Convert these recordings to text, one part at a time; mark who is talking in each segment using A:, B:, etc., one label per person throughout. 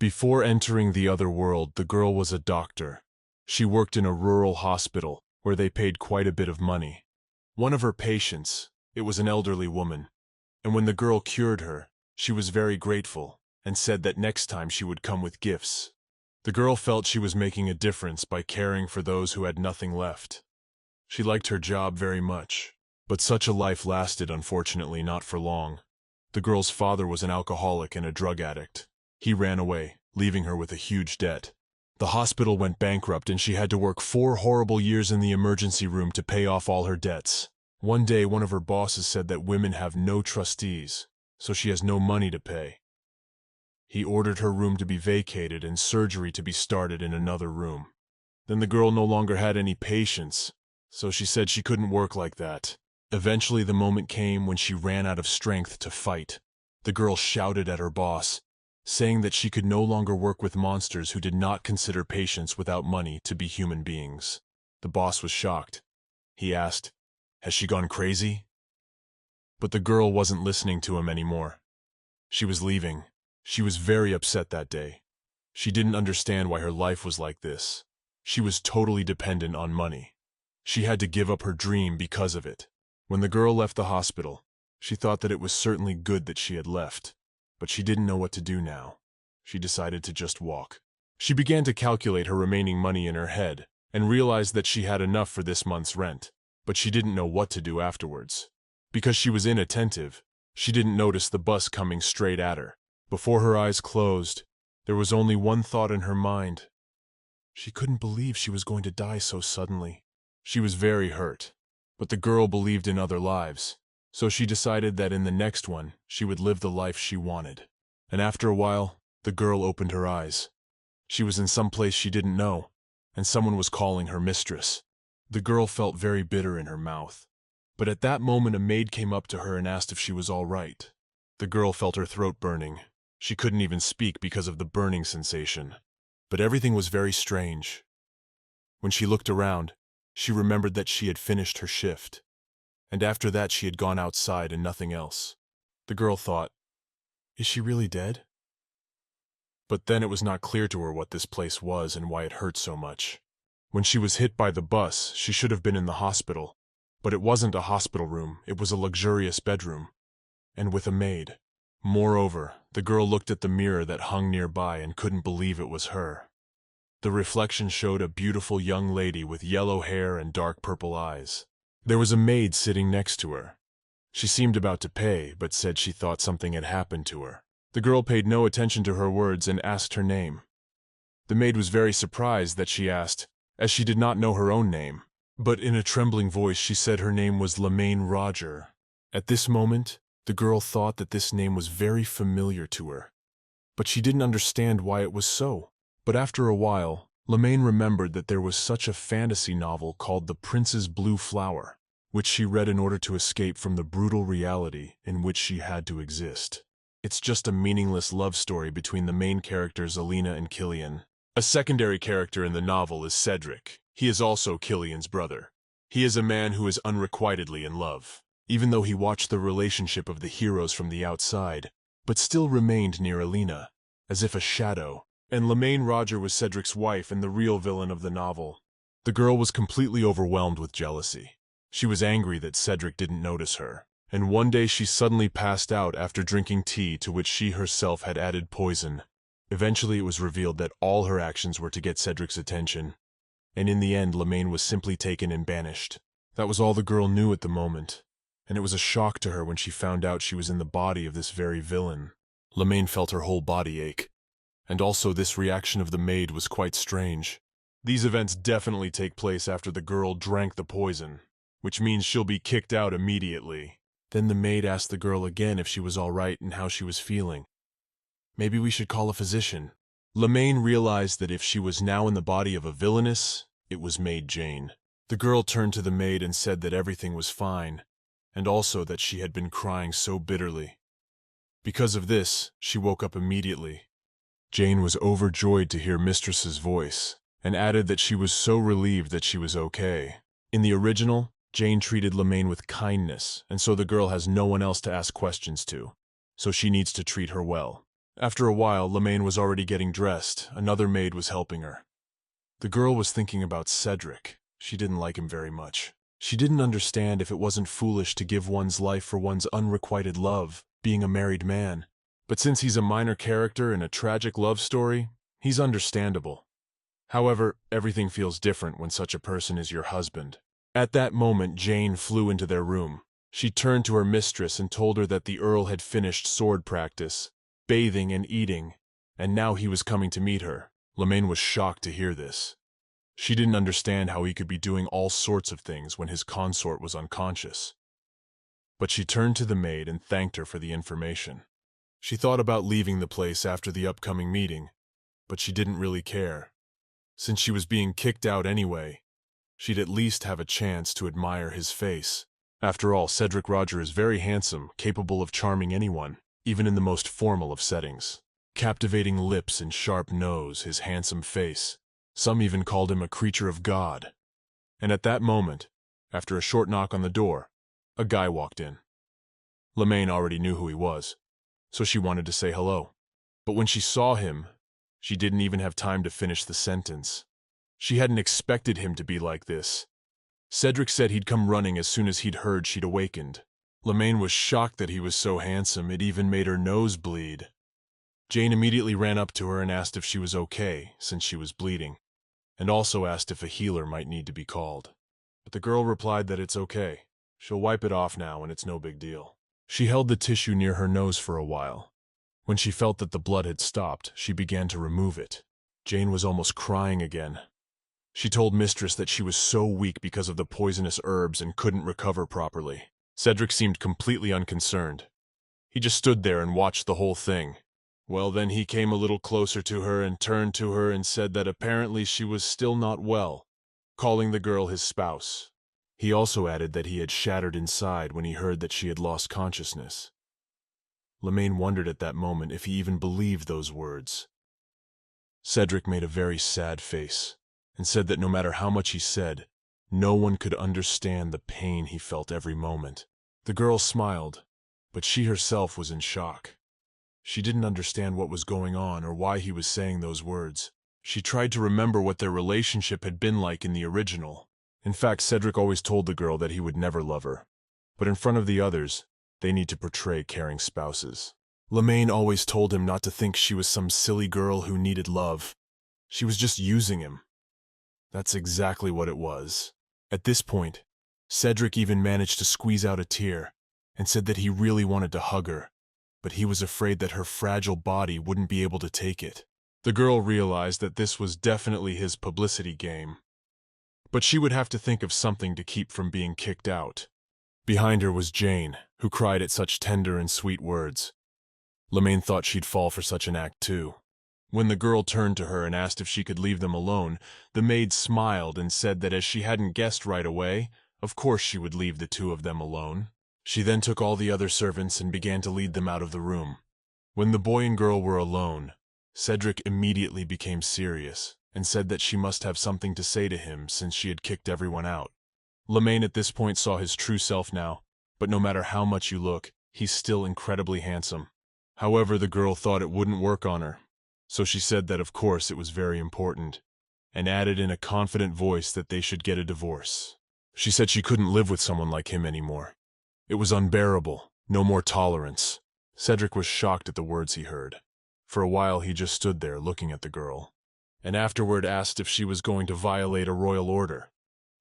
A: Before entering the other world, the girl was a doctor. She worked in a rural hospital where they paid quite a bit of money. One of her patients, it was an elderly woman, and when the girl cured her, she was very grateful and said that next time she would come with gifts. The girl felt she was making a difference by caring for those who had nothing left. She liked her job very much, but such a life lasted, unfortunately, not for long. The girl's father was an alcoholic and a drug addict. He ran away, leaving her with a huge debt. The hospital went bankrupt and she had to work 4 horrible years in the emergency room to pay off all her debts. One day, one of her bosses said that women have no trustees, so she has no money to pay. He ordered her room to be vacated and surgery to be started in another room. Then the girl no longer had any patience, so she said she couldn't work like that. Eventually, the moment came when she ran out of strength to fight. The girl shouted at her boss, saying that she could no longer work with monsters who did not consider patients without money to be human beings. The boss was shocked. He asked, "Has she gone crazy?" But the girl wasn't listening to him anymore. She was leaving. She was very upset that day. She didn't understand why her life was like this. She was totally dependent on money. She had to give up her dream because of it. When the girl left the hospital, she thought that it was certainly good that she had left, but she didn't know what to do now. She decided to just walk. She began to calculate her remaining money in her head and realized that she had enough for this month's rent, but she didn't know what to do afterwards. Because she was inattentive, she didn't notice the bus coming straight at her. Before her eyes closed, there was only one thought in her mind. She couldn't believe she was going to die so suddenly. She was very hurt, but the girl believed in other lives, so she decided that in the next one, she would live the life she wanted. And after a while, the girl opened her eyes. She was in some place she didn't know, and someone was calling her mistress. The girl felt very bitter in her mouth. But at that moment, a maid came up to her and asked if she was all right. The girl felt her throat burning. She couldn't even speak because of the burning sensation. But everything was very strange. When she looked around, she remembered that she had finished her shift, and after that she had gone outside and nothing else. The girl thought, "Is she really dead?" But then it was not clear to her what this place was and why it hurt so much. When she was hit by the bus, she should have been in the hospital, but it wasn't a hospital room, it was a luxurious bedroom, and with a maid. Moreover, the girl looked at the mirror that hung nearby and couldn't believe it was her. The reflection showed a beautiful young lady with yellow hair and dark purple eyes. There was a maid sitting next to her. She seemed about to pay, but said she thought something had happened to her. The girl paid no attention to her words and asked her name. The maid was very surprised that she asked, as she did not know her own name. But in a trembling voice she said her name was Lemaine Roger. At this moment, the girl thought that this name was very familiar to her, but she didn't understand why it was so. But after a while, Lemaine remembered that there was such a fantasy novel called The Prince's Blue Flower, which she read in order to escape from the brutal reality in which she had to exist. It's just a meaningless love story between the main characters Alina and Killian. A secondary character in the novel is Cedric. He is also Killian's brother. He is a man who is unrequitedly in love, even though he watched the relationship of the heroes from the outside, but still remained near Alina, as if a shadow. And Lemaine Roger was Cedric's wife and the real villain of the novel. The girl was completely overwhelmed with jealousy. She was angry that Cedric didn't notice her, and one day she suddenly passed out after drinking tea to which she herself had added poison. Eventually it was revealed that all her actions were to get Cedric's attention, and in the end Lemaine was simply taken and banished. That was all the girl knew at the moment, and it was a shock to her when she found out she was in the body of this very villain. Lemaine felt her whole body ache. And also this reaction of the maid was quite strange. These events definitely take place after the girl drank the poison, which means she'll be kicked out immediately. Then the maid asked the girl again if she was all right and how she was feeling. Maybe we should call a physician. Lemaine realized that if she was now in the body of a villainess, it was Maid Jane. The girl turned to the maid and said that everything was fine, and also that she had been crying so bitterly. Because of this, she woke up immediately. Jane was overjoyed to hear Mistress's voice, and added that she was so relieved that she was okay. In the original, Jane treated Lemaine with kindness, and so the girl has no one else to ask questions to, so she needs to treat her well. After a while, Lemaine was already getting dressed. Another maid was helping her. The girl was thinking about Cedric. She didn't like him very much. She didn't understand if it wasn't foolish to give one's life for one's unrequited love, being a married man. But since he's a minor character in a tragic love story, he's understandable. However, everything feels different when such a person is your husband. At that moment, Jane flew into their room. She turned to her mistress and told her that the Earl had finished sword practice, bathing and eating, and now he was coming to meet her. Lemaine was shocked to hear this. She didn't understand how he could be doing all sorts of things when his consort was unconscious. But she turned to the maid and thanked her for the information. She thought about leaving the place after the upcoming meeting, but she didn't really care. Since she was being kicked out anyway, she'd at least have a chance to admire his face. After all, Cedric Roger is very handsome, capable of charming anyone, even in the most formal of settings. Captivating lips and sharp nose, his handsome face. Some even called him a creature of God. And at that moment, after a short knock on the door, a guy walked in. Lemaine already knew who he was, so she wanted to say hello. But when she saw him, she didn't even have time to finish the sentence. She hadn't expected him to be like this. Cedric said he'd come running as soon as he'd heard she'd awakened. Lemaine was shocked that he was so handsome, it even made her nose bleed. Jane immediately ran up to her and asked if she was okay, since she was bleeding, and also asked if a healer might need to be called. But the girl replied that it's okay. She'll wipe it off now and it's no big deal. She held the tissue near her nose for a while. When she felt that the blood had stopped, she began to remove it. Jane was almost crying again. She told Mistress that she was so weak because of the poisonous herbs and couldn't recover properly. Cedric seemed completely unconcerned. He just stood there and watched the whole thing. Well, then he came a little closer to her and turned to her and said that apparently she was still not well, calling the girl his spouse. He also added that he had shattered inside when he heard that she had lost consciousness. Lemaine wondered at that moment if he even believed those words. Cedric made a very sad face and said that no matter how much he said, no one could understand the pain he felt every moment. The girl smiled, but she herself was in shock. She didn't understand what was going on or why he was saying those words. She tried to remember what their relationship had been like in the original. In fact, Cedric always told the girl that he would never love her. But in front of the others, they need to portray caring spouses. Lemaine always told him not to think she was some silly girl who needed love. She was just using him. That's exactly what it was. At this point, Cedric even managed to squeeze out a tear and said that he really wanted to hug her, but he was afraid that her fragile body wouldn't be able to take it. The girl realized that this was definitely his publicity game, but she would have to think of something to keep from being kicked out. Behind her was Jane, who cried at such tender and sweet words. Lemaine thought she'd fall for such an act too. When the girl turned to her and asked if she could leave them alone, the maid smiled and said that as she hadn't guessed right away, of course she would leave the two of them alone. She then took all the other servants and began to lead them out of the room. When the boy and girl were alone, Cedric immediately became serious and said that she must have something to say to him since she had kicked everyone out. Lemaine at this point saw his true self now, but no matter how much you look, he's still incredibly handsome. However, the girl thought it wouldn't work on her, so she said that of course it was very important, and added in a confident voice that they should get a divorce. She said she couldn't live with someone like him anymore. It was unbearable, no more tolerance. Cedric was shocked at the words he heard. For a while he just stood there looking at the girl, and afterward asked if she was going to violate a royal order.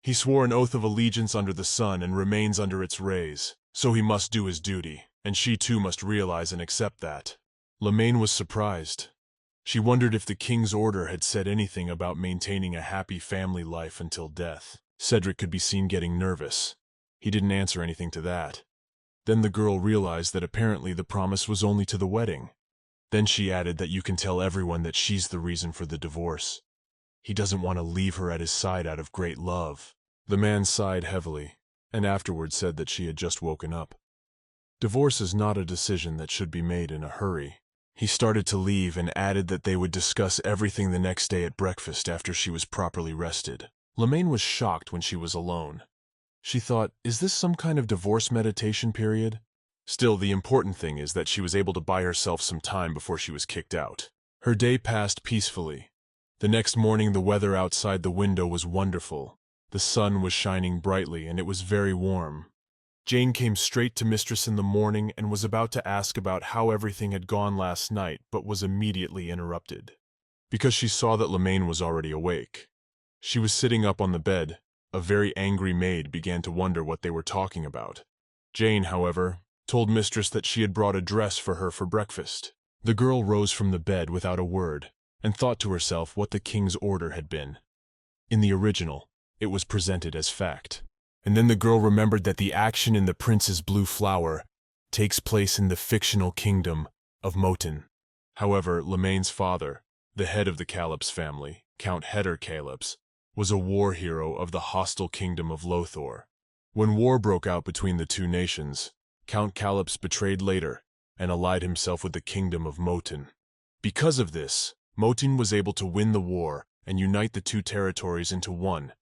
A: He swore an oath of allegiance under the sun and remains under its rays, so he must do his duty, and she too must realize and accept that. Lemaine was surprised. She wondered if the king's order had said anything about maintaining a happy family life until death. Cedric could be seen getting nervous. He didn't answer anything to that. Then the girl realized that apparently the promise was only to the wedding. Then she added that you can tell everyone that she's the reason for the divorce. He doesn't want to leave her at his side out of great love. The man sighed heavily, and afterward said that she had just woken up. Divorce is not a decision that should be made in a hurry. He started to leave and added that they would discuss everything the next day at breakfast after she was properly rested. Lemaine was shocked when she was alone. She thought, is this some kind of divorce meditation period? Still, the important thing is that she was able to buy herself some time before she was kicked out. Her day passed peacefully. The next morning, the weather outside the window was wonderful. The sun was shining brightly, and it was very warm. Jane came straight to Mistress in the morning and was about to ask about how everything had gone last night, but was immediately interrupted, because she saw that Lemaine was already awake. She was sitting up on the bed. A very angry maid began to wonder what they were talking about. Jane, however, told Mistress that she had brought a dress for her for breakfast. The girl rose from the bed without a word, and thought to herself what the king's order had been. In the original, it was presented as fact. And then the girl remembered that the action in The Prince's Blue Flower takes place in the fictional kingdom of Moten. However, Lemaine's father, the head of the Calops family, Count Heder Calops, was a war hero of the hostile kingdom of Lothor. When war broke out between the two nations, Count Calops betrayed later and allied himself with the kingdom of Moten. Because of this, Moten was able to win the war and unite the two territories into one,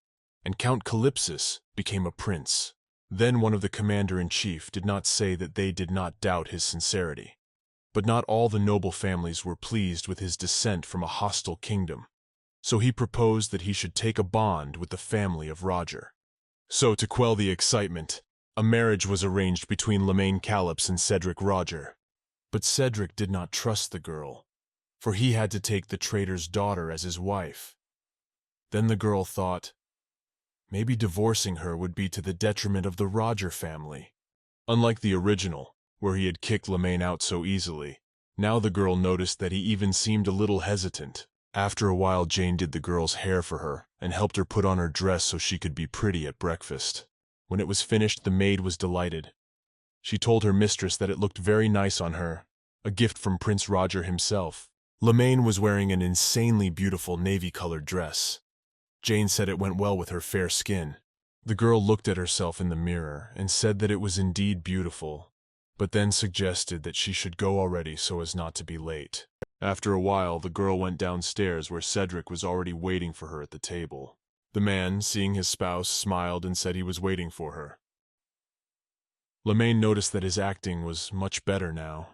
A: and Count Calypsis became a prince. Then one of the commander-in-chief did not say that they did not doubt his sincerity. But not all the noble families were pleased with his descent from a hostile kingdom, so he proposed that he should take a bond with the family of Roger. So, to quell the excitement, a marriage was arranged between Lemaine Calops and Cedric Roger. But Cedric did not trust the girl, for he had to take the traitor's daughter as his wife. Then the girl thought, maybe divorcing her would be to the detriment of the Roger family. Unlike the original, where he had kicked Lemaine out so easily, now the girl noticed that he even seemed a little hesitant. After a while, Jane did the girl's hair for her and helped her put on her dress so she could be pretty at breakfast. When it was finished, the maid was delighted. She told her mistress that it looked very nice on her, a gift from Prince Roger himself. Lemaine was wearing an insanely beautiful navy-colored dress. Jane said it went well with her fair skin. The girl looked at herself in the mirror and said that it was indeed beautiful, but then suggested that she should go already so as not to be late. After a while, the girl went downstairs where Cedric was already waiting for her at the table. The man, seeing his spouse, smiled and said he was waiting for her. Lemaine noticed that his acting was much better now.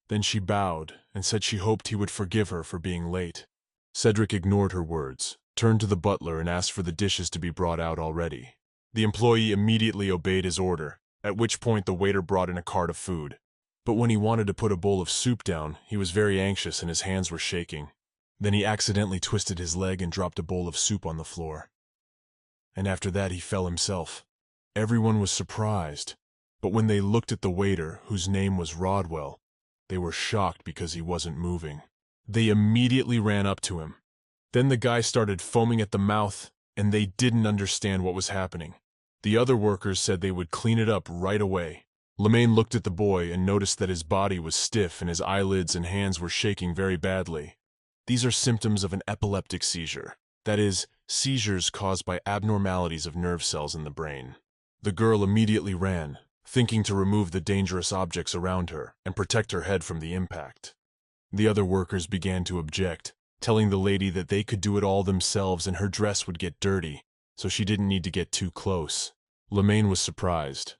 A: Then she bowed and said she hoped he would forgive her for being late. Cedric ignored her words, turned to the butler and asked for the dishes to be brought out already. The employee immediately obeyed his order, at which point the waiter brought in a cart of food. But when he wanted to put a bowl of soup down, he was very anxious and his hands were shaking. Then he accidentally twisted his leg and dropped a bowl of soup on the floor. And after that he fell himself. Everyone was surprised, but when they looked at the waiter, whose name was Rodwell, they were shocked because he wasn't moving. They immediately ran up to him. Then the guy started foaming at the mouth, and they didn't understand what was happening. The other workers said they would clean it up right away. Lemaine looked at the boy and noticed that his body was stiff and his eyelids and hands were shaking very badly. These are symptoms of an epileptic seizure, that is, seizures caused by abnormalities of nerve cells in the brain. The girl immediately ran, thinking to remove the dangerous objects around her and protect her head from the impact. The other workers began to object, telling the lady that they could do it all themselves and her dress would get dirty, so she didn't need to get too close. Lemaine was surprised.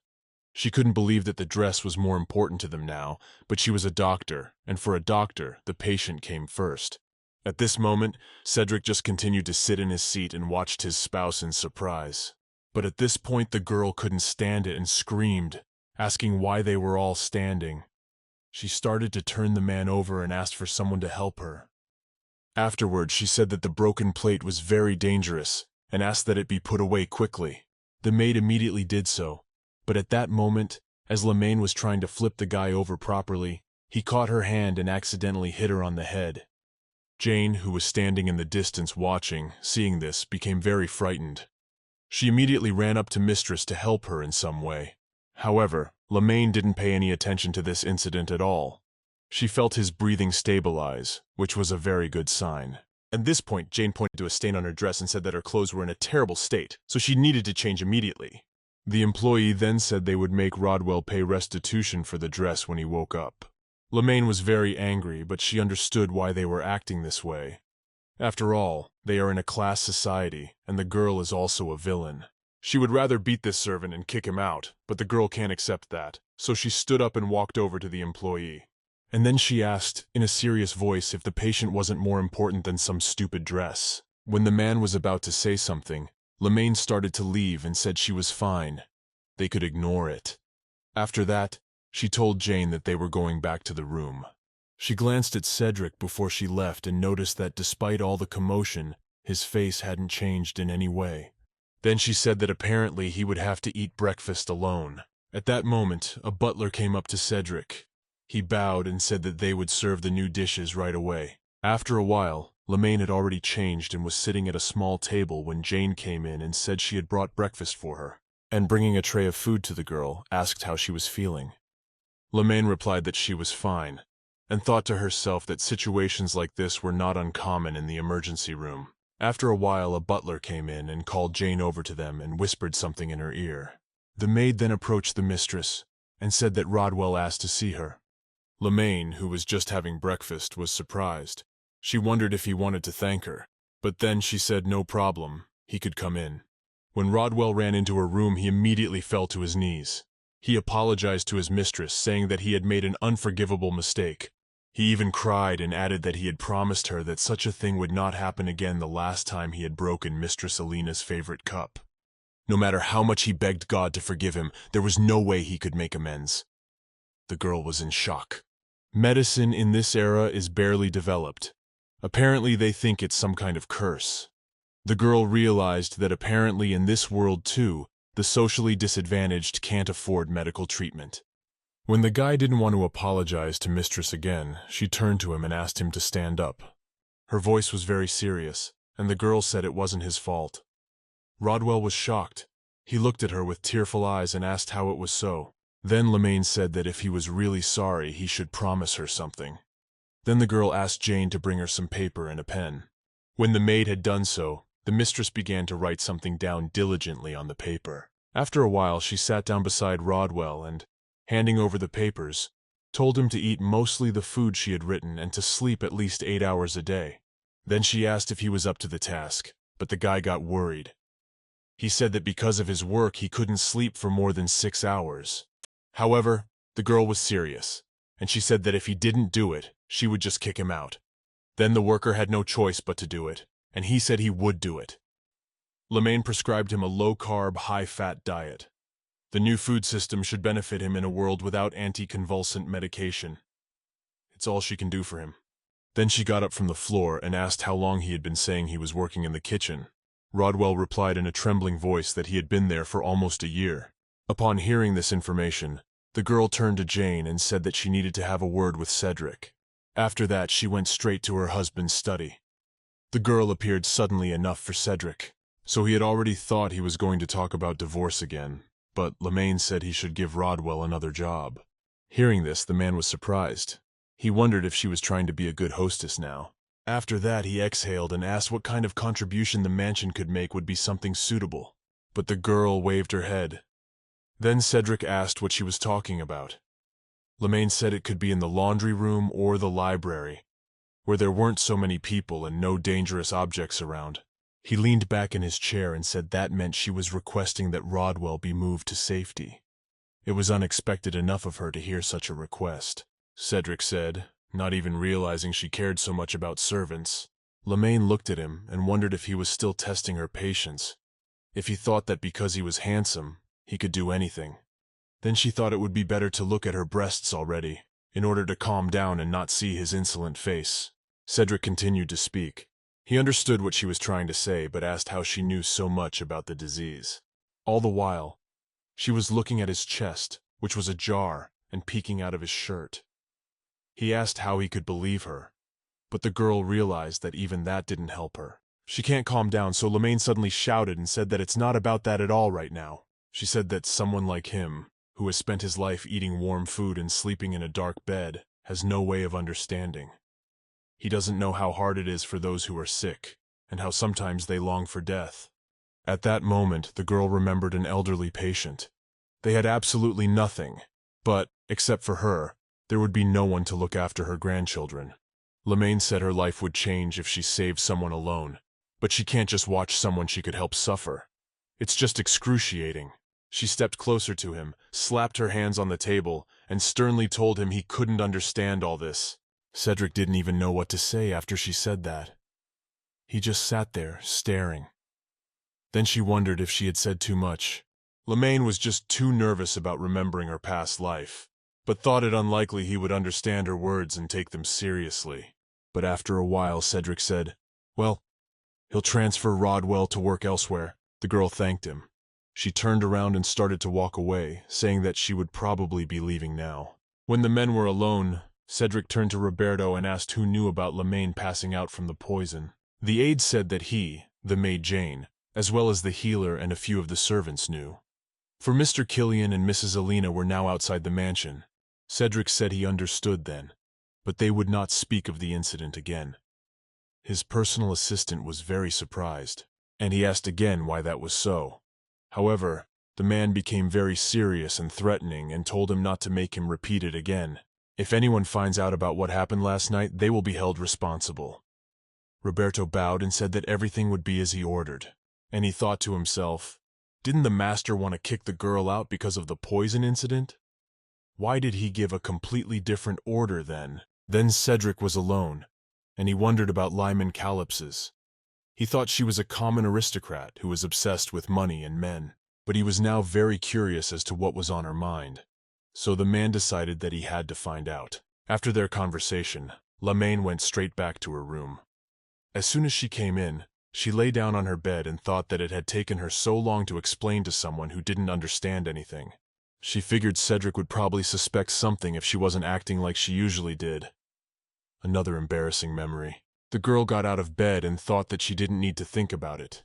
A: She couldn't believe that the dress was more important to them now, but she was a doctor, and for a doctor, the patient came first. At this moment, Cedric just continued to sit in his seat and watched his spouse in surprise. But at this point the girl couldn't stand it and screamed, asking why they were all standing. She started to turn the man over and asked for someone to help her. Afterward, she said that the broken plate was very dangerous and asked that it be put away quickly. The maid immediately did so, but at that moment, as Lemaine was trying to flip the guy over properly, he caught her hand and accidentally hit her on the head. Jane, who was standing in the distance watching, seeing this, became very frightened. She immediately ran up to Mistress to help her in some way. However, Lemaine didn't pay any attention to this incident at all. She felt his breathing stabilize, which was a very good sign. At this point, Jane pointed to a stain on her dress and said that her clothes were in a terrible state, so she needed to change immediately. The employee then said they would make Rodwell pay restitution for the dress when he woke up. Lemaine was very angry, but she understood why they were acting this way. After all, they are in a class society, and the girl is also a villain. She would rather beat this servant and kick him out, but the girl can't accept that, so she stood up and walked over to the employee. And then she asked, in a serious voice, if the patient wasn't more important than some stupid dress. When the man was about to say something, Lemaine started to leave and said she was fine. They could ignore it. After that, she told Jane that they were going back to the room. She glanced at Cedric before she left and noticed that despite all the commotion, his face hadn't changed in any way. Then she said that apparently he would have to eat breakfast alone. At that moment, a butler came up to Cedric. He bowed and said that they would serve the new dishes right away. After a while, Lemaine had already changed and was sitting at a small table when Jane came in and said she had brought breakfast for her, and bringing a tray of food to the girl, asked how she was feeling. Lemaine replied that she was fine, and thought to herself that situations like this were not uncommon in the emergency room. After a while, a butler came in and called Jane over to them and whispered something in her ear. The maid then approached the mistress and said that Rodwell asked to see her. Lemaine, who was just having breakfast, was surprised. She wondered if he wanted to thank her, but then she said no problem, he could come in. When Rodwell ran into her room, he immediately fell to his knees. He apologized to his mistress, saying that he had made an unforgivable mistake. He even cried and added that he had promised her that such a thing would not happen again the last time he had broken Mistress Alina's favorite cup. No matter how much he begged God to forgive him, there was no way he could make amends. The girl was in shock. Medicine in this era is barely developed. Apparently they think it's some kind of curse. The girl realized that apparently in this world too, the socially disadvantaged can't afford medical treatment. When the guy didn't want to apologize to Mistress again, she turned to him and asked him to stand up. Her voice was very serious, and the girl said it wasn't his fault. Rodwell was shocked. He looked at her with tearful eyes and asked how it was so. Then Lemaine said that if he was really sorry, he should promise her something. Then the girl asked Jane to bring her some paper and a pen. When the maid had done so, the mistress began to write something down diligently on the paper. After a while, she sat down beside Rodwell and, handing over the papers, told him to eat mostly the food she had written and to sleep at least 8 hours a day. Then she asked if he was up to the task, but the guy got worried. He said that because of his work, he couldn't sleep for more than 6 hours. However, the girl was serious, and she said that if he didn't do it, she would just kick him out. Then the worker had no choice but to do it, and he said he would do it. Lemaine prescribed him a low-carb, high-fat diet. The new food system should benefit him in a world without anticonvulsant medication. It's all she can do for him. Then she got up from the floor and asked how long he had been saying he was working in the kitchen. Rodwell replied in a trembling voice that he had been there for almost a year. Upon hearing this information, the girl turned to Jane and said that she needed to have a word with Cedric. After that, she went straight to her husband's study. The girl appeared suddenly enough for Cedric, so he had already thought he was going to talk about divorce again, but Lemaine said he should give Rodwell another job. Hearing this, the man was surprised. He wondered if she was trying to be a good hostess now. After that, he exhaled and asked what kind of contribution the mansion could make would be something suitable, but the girl waved her head. Then Cedric asked what she was talking about. Lemaine said it could be in the laundry room or the library, where there weren't so many people and no dangerous objects around. He leaned back in his chair and said that meant she was requesting that Rodwell be moved to safety. It was unexpected enough of her to hear such a request, Cedric said, not even realizing she cared so much about servants. Lemaine looked at him and wondered if he was still testing her patience, if he thought that because he was handsome, he could do anything. Then she thought it would be better to look at her breasts already, in order to calm down and not see his insolent face. Cedric continued to speak. He understood what she was trying to say, but asked how she knew so much about the disease. All the while, she was looking at his chest, which was ajar and peeking out of his shirt. He asked how he could believe her, but the girl realized that even that didn't help her. She can't calm down, so Lemaine suddenly shouted and said that it's not about that at all right now. She said that someone like him, who has spent his life eating warm food and sleeping in a dark bed, has no way of understanding. He doesn't know how hard it is for those who are sick, and how sometimes they long for death. At that moment, the girl remembered an elderly patient. They had absolutely nothing, but, except for her, there would be no one to look after her grandchildren. Lemaine said her life would change if she saved someone alone, but she can't just watch someone she could help suffer. It's just excruciating. She stepped closer to him, slapped her hands on the table, and sternly told him he couldn't understand all this. Cedric didn't even know what to say after she said that. He just sat there, staring. Then she wondered if she had said too much. Lemaine was just too nervous about remembering her past life, but thought it unlikely he would understand her words and take them seriously. But after a while, Cedric said, "Well, he'll transfer Rodwell to work elsewhere." The girl thanked him. She turned around and started to walk away, saying that she would probably be leaving now. When the men were alone, Cedric turned to Roberto and asked who knew about Lemaine passing out from the poison. The aide said that he, the maid Jane, as well as the healer and a few of the servants knew. For Mr. Killian and Mrs. Alina were now outside the mansion. Cedric said he understood then, but they would not speak of the incident again. His personal assistant was very surprised, and he asked again why that was so. However, the man became very serious and threatening and told him not to make him repeat it again. If anyone finds out about what happened last night, they will be held responsible. Roberto bowed and said that everything would be as he ordered, and he thought to himself, didn't the master want to kick the girl out because of the poison incident? Why did he give a completely different order then? Then Cedric was alone, and he wondered about Lyman Calypsis. He thought she was a common aristocrat who was obsessed with money and men, but he was now very curious as to what was on her mind. So the man decided that he had to find out. After their conversation, Lemaine went straight back to her room. As soon as she came in, she lay down on her bed and thought that it had taken her so long to explain to someone who didn't understand anything. She figured Cedric would probably suspect something if she wasn't acting like she usually did. Another embarrassing memory. The girl got out of bed and thought that she didn't need to think about it,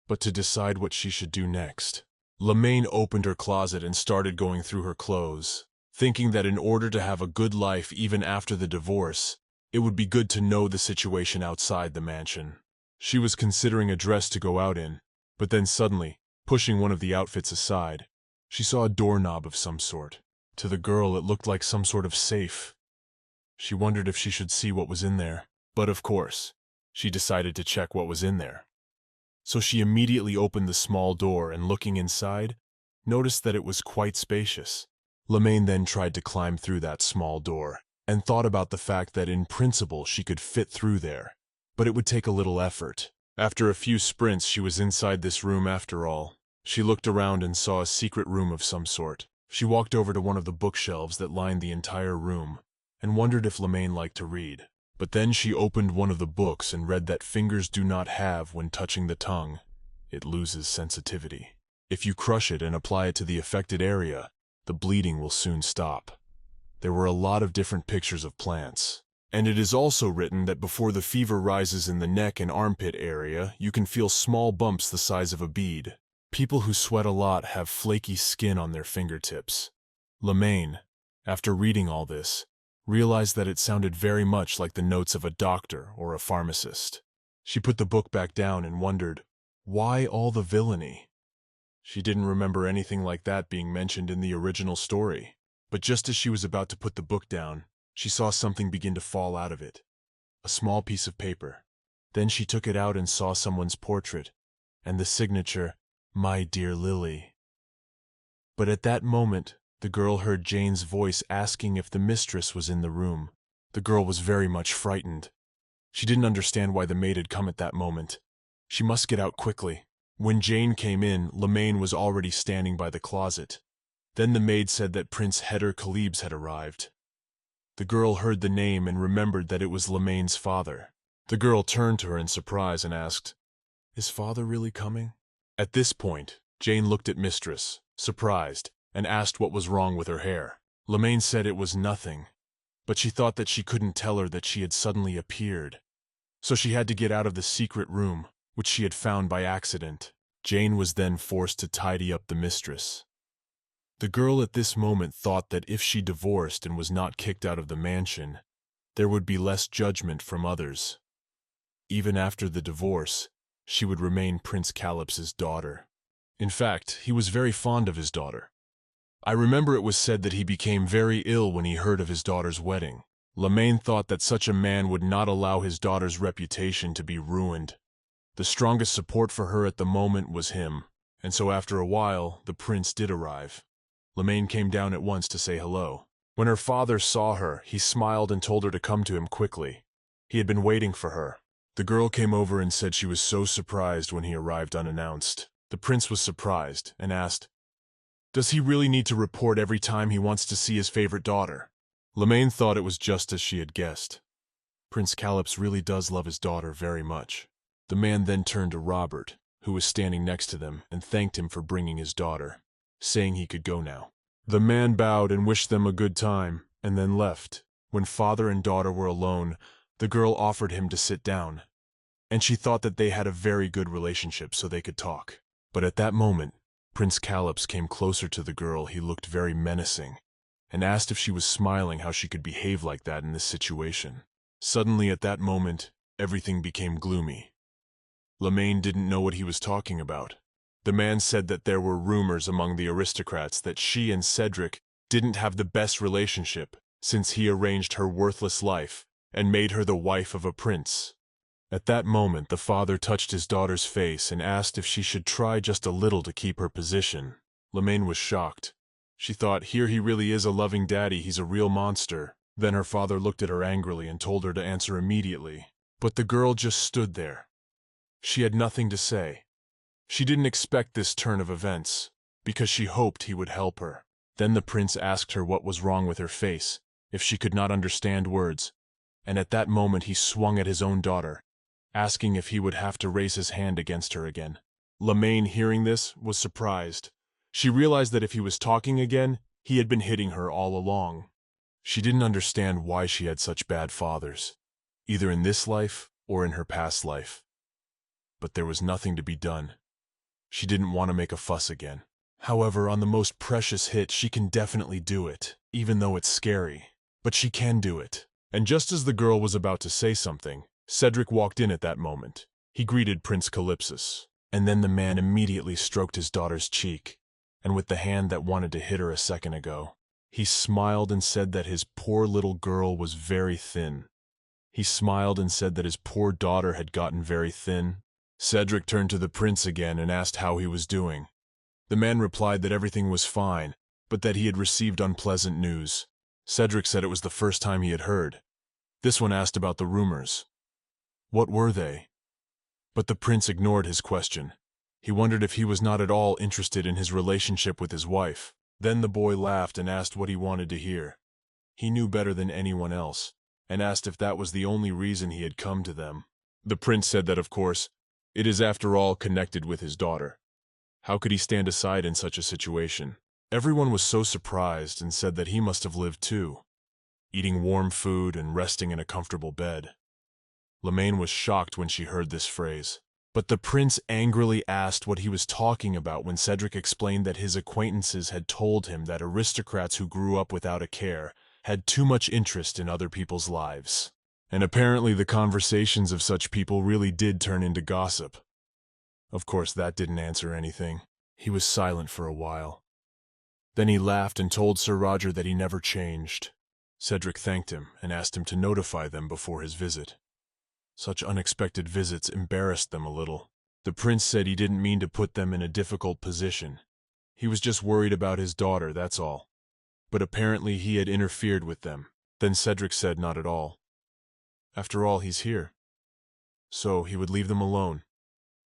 A: but to decide what she should do next. Lemaine opened her closet and started going through her clothes, thinking that in order to have a good life even after the divorce, it would be good to know the situation outside the mansion. She was considering a dress to go out in, but then suddenly, pushing one of the outfits aside, she saw a doorknob of some sort. To the girl, it looked like some sort of safe. She wondered if she should see what was in there. But of course, she decided to check what was in there. So she immediately opened the small door and looking inside, noticed that it was quite spacious. Lemaine then tried to climb through that small door and thought about the fact that in principle she could fit through there, but it would take a little effort. After a few sprints, she was inside this room after all. She looked around and saw a secret room of some sort. She walked over to one of the bookshelves that lined the entire room and wondered if Lemaine liked to read. But then she opened one of the books and read that fingers do not have when touching the tongue. It loses sensitivity. If you crush it and apply it to the affected area, the bleeding will soon stop. There were a lot of different pictures of plants. And it is also written that before the fever rises in the neck and armpit area, you can feel small bumps the size of a bead. People who sweat a lot have flaky skin on their fingertips. Lemaine, after reading all this, realized that it sounded very much like the notes of a doctor or a pharmacist. She put the book back down and wondered, why all the villainy? She didn't remember anything like that being mentioned in the original story. But just as she was about to put the book down, she saw something begin to fall out of it. A small piece of paper. Then she took it out and saw someone's portrait, and the signature, "My dear Lily." But at that moment, the girl heard Jane's voice asking if the mistress was in the room. The girl was very much frightened. She didn't understand why the maid had come at that moment. She must get out quickly. When Jane came in, Lemaine was already standing by the closet. Then the maid said that Prince Heder Khalibs had arrived. The girl heard the name and remembered that it was Lemaine's father. The girl turned to her in surprise and asked, "Is father really coming?" At this point, Jane looked at Mistress, surprised, and asked what was wrong with her hair. Lemaine said it was nothing, but she thought that she couldn't tell her that she had suddenly appeared. So she had to get out of the secret room, which she had found by accident. Jane was then forced to tidy up the mistress. The girl at this moment thought that if she divorced and was not kicked out of the mansion, there would be less judgment from others. Even after the divorce, she would remain Prince Calyps's daughter. In fact, he was very fond of his daughter. I remember it was said that he became very ill when he heard of his daughter's wedding. Lemaine thought that such a man would not allow his daughter's reputation to be ruined. The strongest support for her at the moment was him. And so after a while, the prince did arrive. Lemaine came down at once to say hello. When her father saw her, he smiled and told her to come to him quickly. He had been waiting for her. The girl came over and said she was so surprised when he arrived unannounced. The prince was surprised and asked, "Does he really need to report every time he wants to see his favorite daughter?" Lemaine thought it was just as she had guessed. Prince Calyps really does love his daughter very much. The man then turned to Robert, who was standing next to them, and thanked him for bringing his daughter, saying he could go now. The man bowed and wished them a good time, and then left. When father and daughter were alone, the girl offered him to sit down, and she thought that they had a very good relationship so they could talk. But at that moment, Prince Calyps came closer to the girl. He looked very menacing, and asked if she was smiling how she could behave like that in this situation. Suddenly at that moment, everything became gloomy. Lemaine didn't know what he was talking about. The man said that there were rumors among the aristocrats that she and Cedric didn't have the best relationship since he arranged her worthless life and made her the wife of a prince. At that moment, the father touched his daughter's face and asked if she should try just a little to keep her position. Lemaine was shocked. She thought, here he really is a loving daddy, he's a real monster. Then her father looked at her angrily and told her to answer immediately. But the girl just stood there. She had nothing to say. She didn't expect this turn of events, because she hoped he would help her. Then the prince asked her what was wrong with her face, if she could not understand words, and at that moment he swung at his own daughter, asking if he would have to raise his hand against her again. Lemaine, hearing this, was surprised. She realized that if he was talking again, he had been hitting her all along. She didn't understand why she had such bad fathers, either in this life or in her past life. But there was nothing to be done. She didn't want to make a fuss again. However, on the most precious hit, she can definitely do it, even though it's scary. But she can do it. And just as the girl was about to say something, Cedric walked in at that moment. He greeted Prince Calypsis, and then the man immediately stroked his daughter's cheek, and with the hand that wanted to hit her a second ago, he smiled and said that his poor little girl was very thin. He smiled and said that his poor daughter had gotten very thin. Cedric turned to the prince again and asked how he was doing. The man replied that everything was fine, but that he had received unpleasant news. Cedric said it was the first time he had heard. This one asked about the rumors. What were they? But the prince ignored his question. He wondered if he was not at all interested in his relationship with his wife. Then the boy laughed and asked what he wanted to hear. He knew better than anyone else, and asked if that was the only reason he had come to them. The prince said that, of course, it is after all connected with his daughter. How could he stand aside in such a situation? Everyone was so surprised and said that he must have lived too, eating warm food and resting in a comfortable bed. Lemaine was shocked when she heard this phrase. But the prince angrily asked what he was talking about when Cedric explained that his acquaintances had told him that aristocrats who grew up without a care had too much interest in other people's lives. And apparently the conversations of such people really did turn into gossip. Of course, that didn't answer anything. He was silent for a while. Then he laughed and told Sir Roger that he never changed. Cedric thanked him and asked him to notify them before his visit. Such unexpected visits embarrassed them a little. The prince said he didn't mean to put them in a difficult position. He was just worried about his daughter, that's all. But apparently he had interfered with them. Then Cedric said not at all. After all, he's here. So he would leave them alone.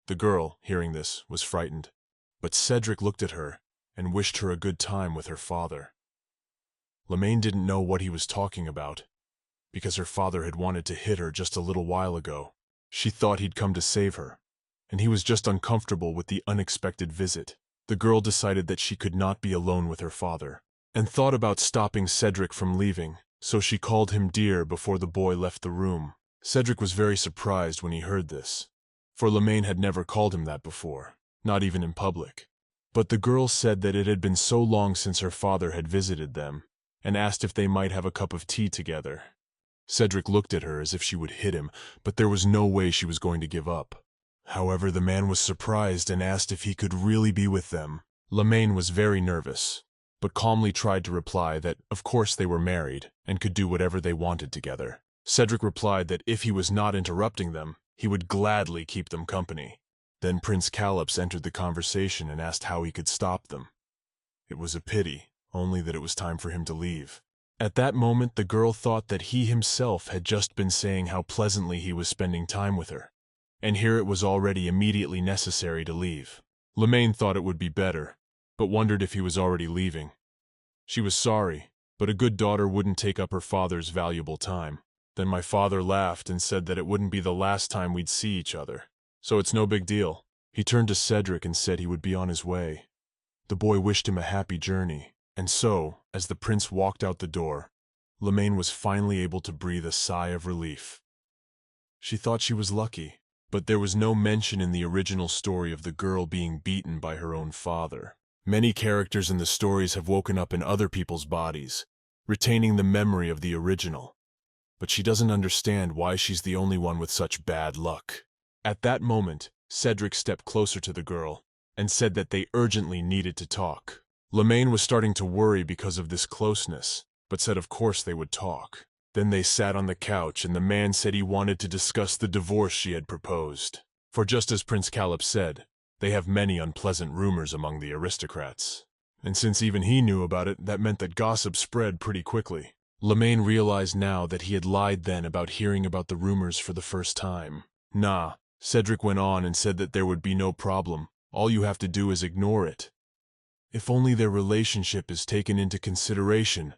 A: The girl, hearing this, was frightened. But Cedric looked at her and wished her a good time with her father. Lemaine didn't know what he was talking about, because her father had wanted to hit her just a little while ago. She thought he'd come to save her, and he was just uncomfortable with the unexpected visit. The girl decided that she could not be alone with her father, and thought about stopping Cedric from leaving, so she called him dear before the boy left the room. Cedric was very surprised when he heard this, for Lemaine had never called him that before, not even in public. But the girl said that it had been so long since her father had visited them, and asked if they might have a cup of tea together. Cedric looked at her as if she would hit him, but there was no way she was going to give up. However, the man was surprised and asked if he could really be with them. Lemaine was very nervous, but calmly tried to reply that, of course, they were married and could do whatever they wanted together. Cedric replied that if he was not interrupting them, he would gladly keep them company. Then Prince Calops entered the conversation and asked how he could stop them. It was a pity, only that it was time for him to leave. At that moment, the girl thought that he himself had just been saying how pleasantly he was spending time with her, and here it was already immediately necessary to leave. Lemaine thought it would be better, but wondered if he was already leaving. She was sorry, but a good daughter wouldn't take up her father's valuable time. Then my father laughed and said that it wouldn't be the last time we'd see each other, so it's no big deal. He turned to Cedric and said he would be on his way. The boy wished him a happy journey, and so, as the prince walked out the door, Lemaine was finally able to breathe a sigh of relief. She thought she was lucky, but there was no mention in the original story of the girl being beaten by her own father. Many characters in the stories have woken up in other people's bodies, retaining the memory of the original, but she doesn't understand why she's the only one with such bad luck. At that moment, Cedric stepped closer to the girl and said that they urgently needed to talk. Lemaine was starting to worry because of this closeness, but said of course they would talk. Then they sat on the couch and the man said he wanted to discuss the divorce she had proposed. For just as Prince Calops said, they have many unpleasant rumors among the aristocrats. And since even he knew about it, that meant that gossip spread pretty quickly. Lemaine realized now that he had lied then about hearing about the rumors for the first time. Nah, Cedric went on and said that there would be no problem. All you have to do is ignore it. If only their relationship is taken into consideration,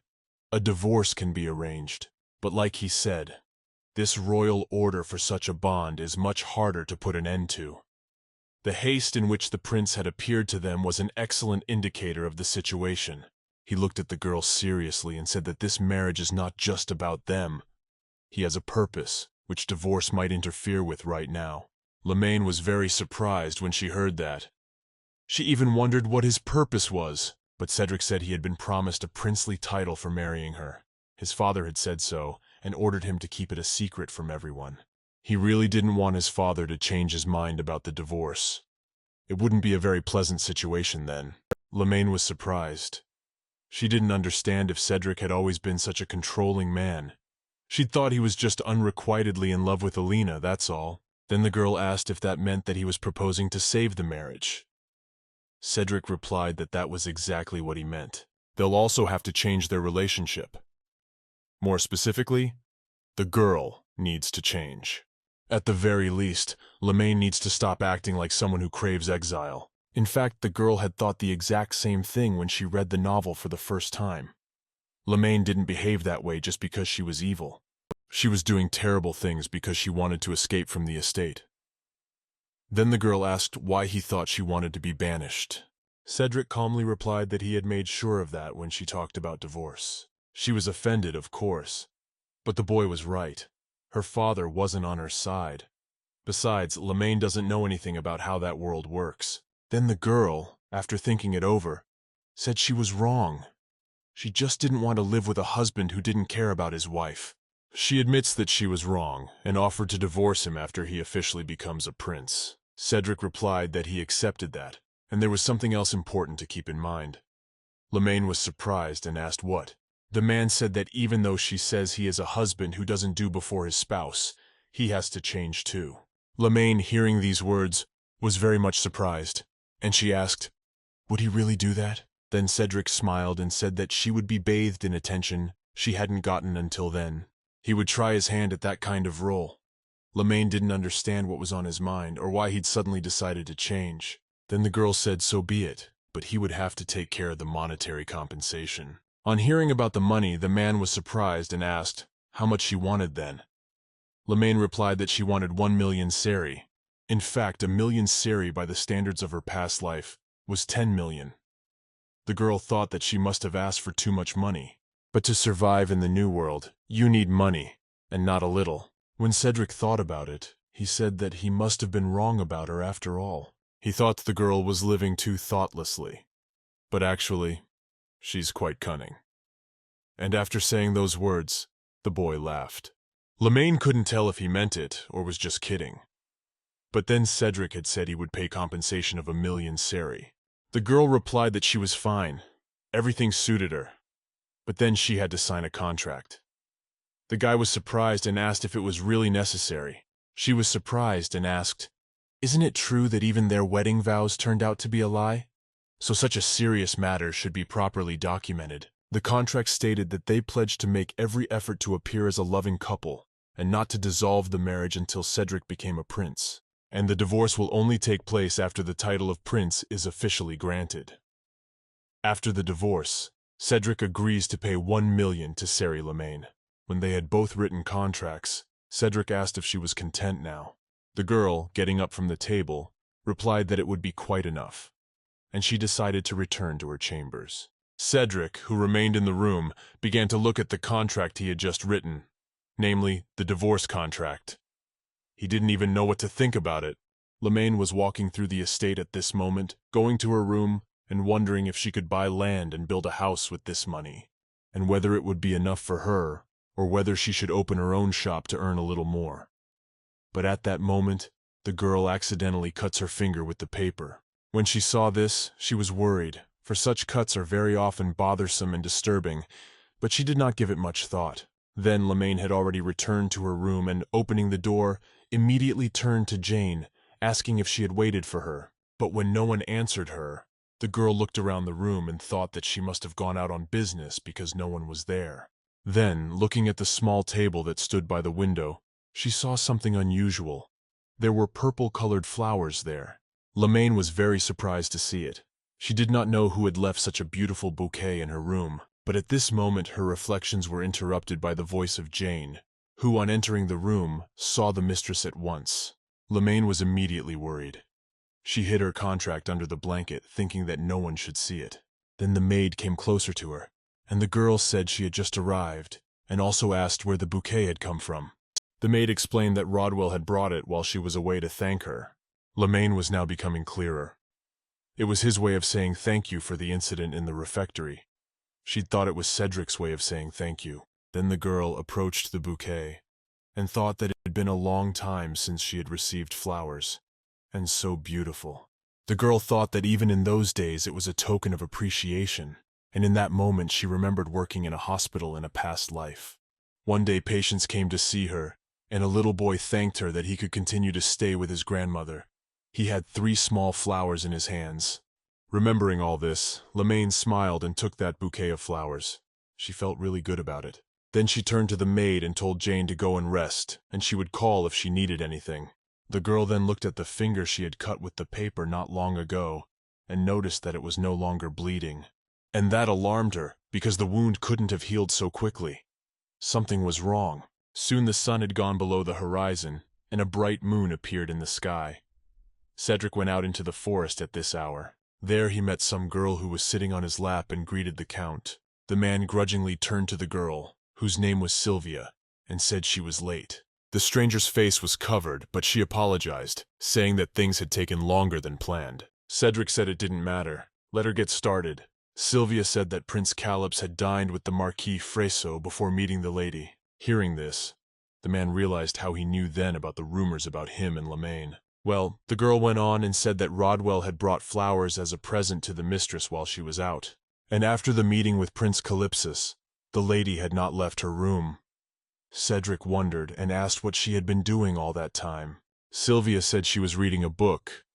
A: a divorce can be arranged. But like he said, this royal order for such a bond is much harder to put an end to. The haste in which the prince had appeared to them was an excellent indicator of the situation. He looked at the girl seriously and said that this marriage is not just about them. He has a purpose, which divorce might interfere with right now. Lemaine was very surprised when she heard that. She even wondered what his purpose was, but Cedric said he had been promised a princely title for marrying her. His father had said so, and ordered him to keep it a secret from everyone. He really didn't want his father to change his mind about the divorce. It wouldn't be a very pleasant situation then. Lemaine was surprised. She didn't understand if Cedric had always been such a controlling man. She'd thought he was just unrequitedly in love with Alina, that's all. Then the girl asked if that meant that he was proposing to save the marriage. Cedric replied that that was exactly what he meant. They'll also have to change their relationship. More specifically, the girl needs to change. At the very least, Lemaine needs to stop acting like someone who craves exile. In fact, the girl had thought the exact same thing when she read the novel for the first time. Lemaine didn't behave that way just because she was evil. She was doing terrible things because she wanted to escape from the estate. Then the girl asked why he thought she wanted to be banished. Cedric calmly replied that he had made sure of that when she talked about divorce. She was offended, of course, but the boy was right. Her father wasn't on her side. Besides, Lemaine doesn't know anything about how that world works. Then the girl, after thinking it over, said she was wrong. She just didn't want to live with a husband who didn't care about his wife. She admits that she was wrong and offered to divorce him after he officially becomes a prince. Cedric replied that he accepted that, and there was something else important to keep in mind. Lemaine was surprised and asked what. The man said that even though she says he is a husband who doesn't do before his spouse, he has to change too. Lemaine, hearing these words, was very much surprised, and she asked, would he really do that? Then Cedric smiled and said that she would be bathed in attention she hadn't gotten until then. He would try his hand at that kind of role. Lemaine didn't understand what was on his mind or why he'd suddenly decided to change. Then the girl said so be it, but he would have to take care of the monetary compensation. On hearing about the money, the man was surprised and asked how much she wanted then. Lemaine replied that she wanted 1,000,000 seri. In fact, 1,000,000 seri by the standards of her past life was 10 million. The girl thought that she must have asked for too much money. But to survive in the new world, you need money, and not a little. When Cedric thought about it, he said that he must have been wrong about her after all. He thought the girl was living too thoughtlessly. But actually, she's quite cunning. And after saying those words, the boy laughed. Lemaine couldn't tell if he meant it or was just kidding. But then Cedric had said he would pay compensation of 1,000,000 seri. The girl replied that she was fine. Everything suited her. But then she had to sign a contract. The guy was surprised and asked if it was really necessary. She was surprised and asked, Isn't it true that even their wedding vows turned out to be a lie? So such a serious matter should be properly documented. The contract stated that they pledged to make every effort to appear as a loving couple, and not to dissolve the marriage until Cedric became a prince. And the divorce will only take place after the title of prince is officially granted. After the divorce, Cedric agrees to pay 1 million to Sari Lemaine. When they had both written contracts, Cedric asked if she was content now. The girl, getting up from the table, replied that it would be quite enough, and she decided to return to her chambers. Cedric, who remained in the room, began to look at the contract he had just written, namely, the divorce contract. He didn't even know what to think about it. Lemaine was walking through the estate at this moment, going to her room and wondering if she could buy land and build a house with this money, and whether it would be enough for her, or whether she should open her own shop to earn a little more. But at that moment, the girl accidentally cuts her finger with the paper. When she saw this, she was worried, for such cuts are very often bothersome and disturbing, but she did not give it much thought. Then Lemaine had already returned to her room and, opening the door, immediately turned to Jane, asking if she had waited for her. But when no one answered her, the girl looked around the room and thought that she must have gone out on business because no one was there. Then, looking at the small table that stood by the window, she saw something unusual. There were purple-colored flowers there. Lemaine was very surprised to see it. She did not know who had left such a beautiful bouquet in her room, but at this moment her reflections were interrupted by the voice of Jane, who, on entering the room, saw the mistress at once. Lemaine was immediately worried. She hid her contract under the blanket, thinking that no one should see it. Then the maid came closer to her, and the girl said she had just arrived, and also asked where the bouquet had come from. The maid explained that Rodwell had brought it while she was away to thank her. Lemaine was now becoming clearer. It was his way of saying thank you for the incident in the refectory. She'd thought it was Cedric's way of saying thank you. Then the girl approached the bouquet, and thought that it had been a long time since she had received flowers, and so beautiful. The girl thought that even in those days it was a token of appreciation, and in that moment she remembered working in a hospital in a past life. One day patients came to see her, and a little boy thanked her that he could continue to stay with his grandmother. He had 3 small flowers in his hands. Remembering all this, Lemaine smiled and took that bouquet of flowers. She felt really good about it. Then she turned to the maid and told Jane to go and rest, and she would call if she needed anything. The girl then looked at the finger she had cut with the paper not long ago, and noticed that it was no longer bleeding. And that alarmed her, because the wound couldn't have healed so quickly. Something was wrong. Soon the sun had gone below the horizon, and a bright moon appeared in the sky. Cedric went out into the forest at this hour. There he met some girl who was sitting on his lap and greeted the count. The man grudgingly turned to the girl, whose name was Sylvia, and said she was late. The stranger's face was covered, but she apologized, saying that things had taken longer than planned. Cedric said it didn't matter. Let her get started. Sylvia said that Prince Calops had dined with the Marquis Freso before meeting the lady. Hearing this, the man realized how he knew then about the rumors about him and Lemaine. Well, the girl went on and said that Rodwell had brought flowers as a present to the mistress while she was out. And after the meeting with Prince Calypsis, the lady had not left her room. Cedric wondered and asked what she had been doing all that time. Sylvia said she was reading a book.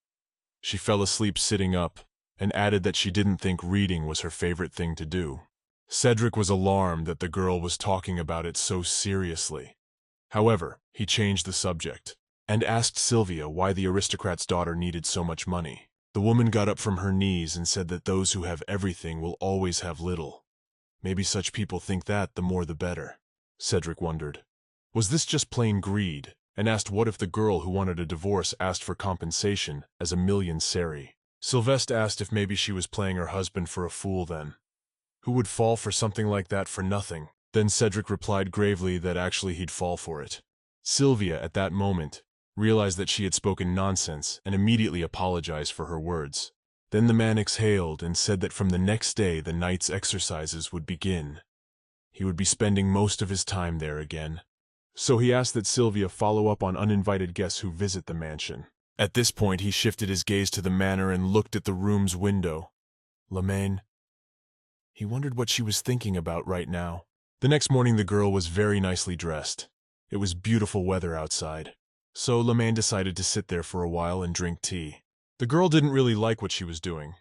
A: She fell asleep sitting up, and added that she didn't think reading was her favorite thing to do. Cedric was alarmed that the girl was talking about it so seriously. However, he changed the subject, and asked Sylvia why the aristocrat's daughter needed so much money. The woman got up from her knees and said that those who have everything will always have little. Maybe such people think that the more the better. Cedric wondered. Was this just plain greed? And asked what if the girl who wanted a divorce asked for compensation as 1,000,000 Sari. Sylvester asked if maybe she was playing her husband for a fool then. Who would fall for something like that for nothing? Then Cedric replied gravely that actually he'd fall for it. Sylvia, at that moment, realized that she had spoken nonsense and immediately apologized for her words. Then the man exhaled and said that from the next day the night's exercises would begin. He would be spending most of his time there again. So he asked that Sylvia follow up on uninvited guests who visit the mansion. At this point he shifted his gaze to the manor and looked at the room's window. Lemaine. He wondered what she was thinking about right now. The next morning the girl was very nicely dressed. It was beautiful weather outside. So Lemaine decided to sit there for a while and drink tea. The girl didn't really like what she was doing,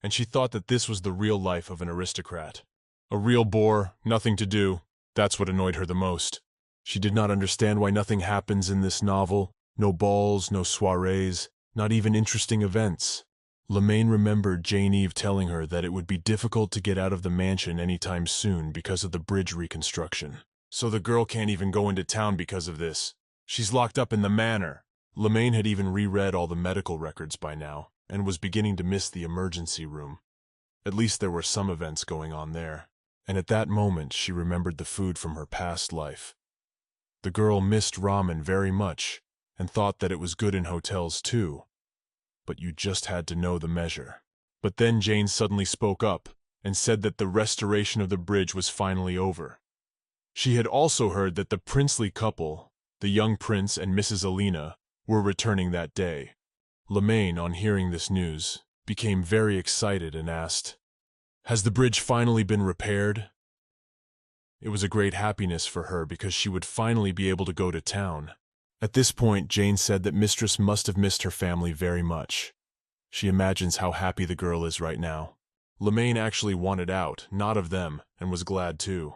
A: and she thought that this was the real life of an aristocrat. A real bore, nothing to do, that's what annoyed her the most. She did not understand why nothing happens in this novel, no balls, no soirees, not even interesting events. Lemaine remembered Jane Eve telling her that it would be difficult to get out of the mansion anytime soon because of the bridge reconstruction. So the girl can't even go into town because of this. She's locked up in the manor. Lemaine had even reread all the medical records by now, and was beginning to miss the emergency room. At least there were some events going on there. And at that moment she remembered the food from her past life. The girl missed ramen very much, and thought that it was good in hotels too. But you just had to know the measure. But then Jane suddenly spoke up, and said that the restoration of the bridge was finally over. She had also heard that the princely couple, the young prince and Mrs. Alina, were returning that day. Lemaine, on hearing this news, became very excited and asked, "Has the bridge finally been repaired?" It was a great happiness for her because she would finally be able to go to town. At this point, Jane said that Mistress must have missed her family very much. She imagines how happy the girl is right now. Lemaine actually wanted out, not of them, and was glad too.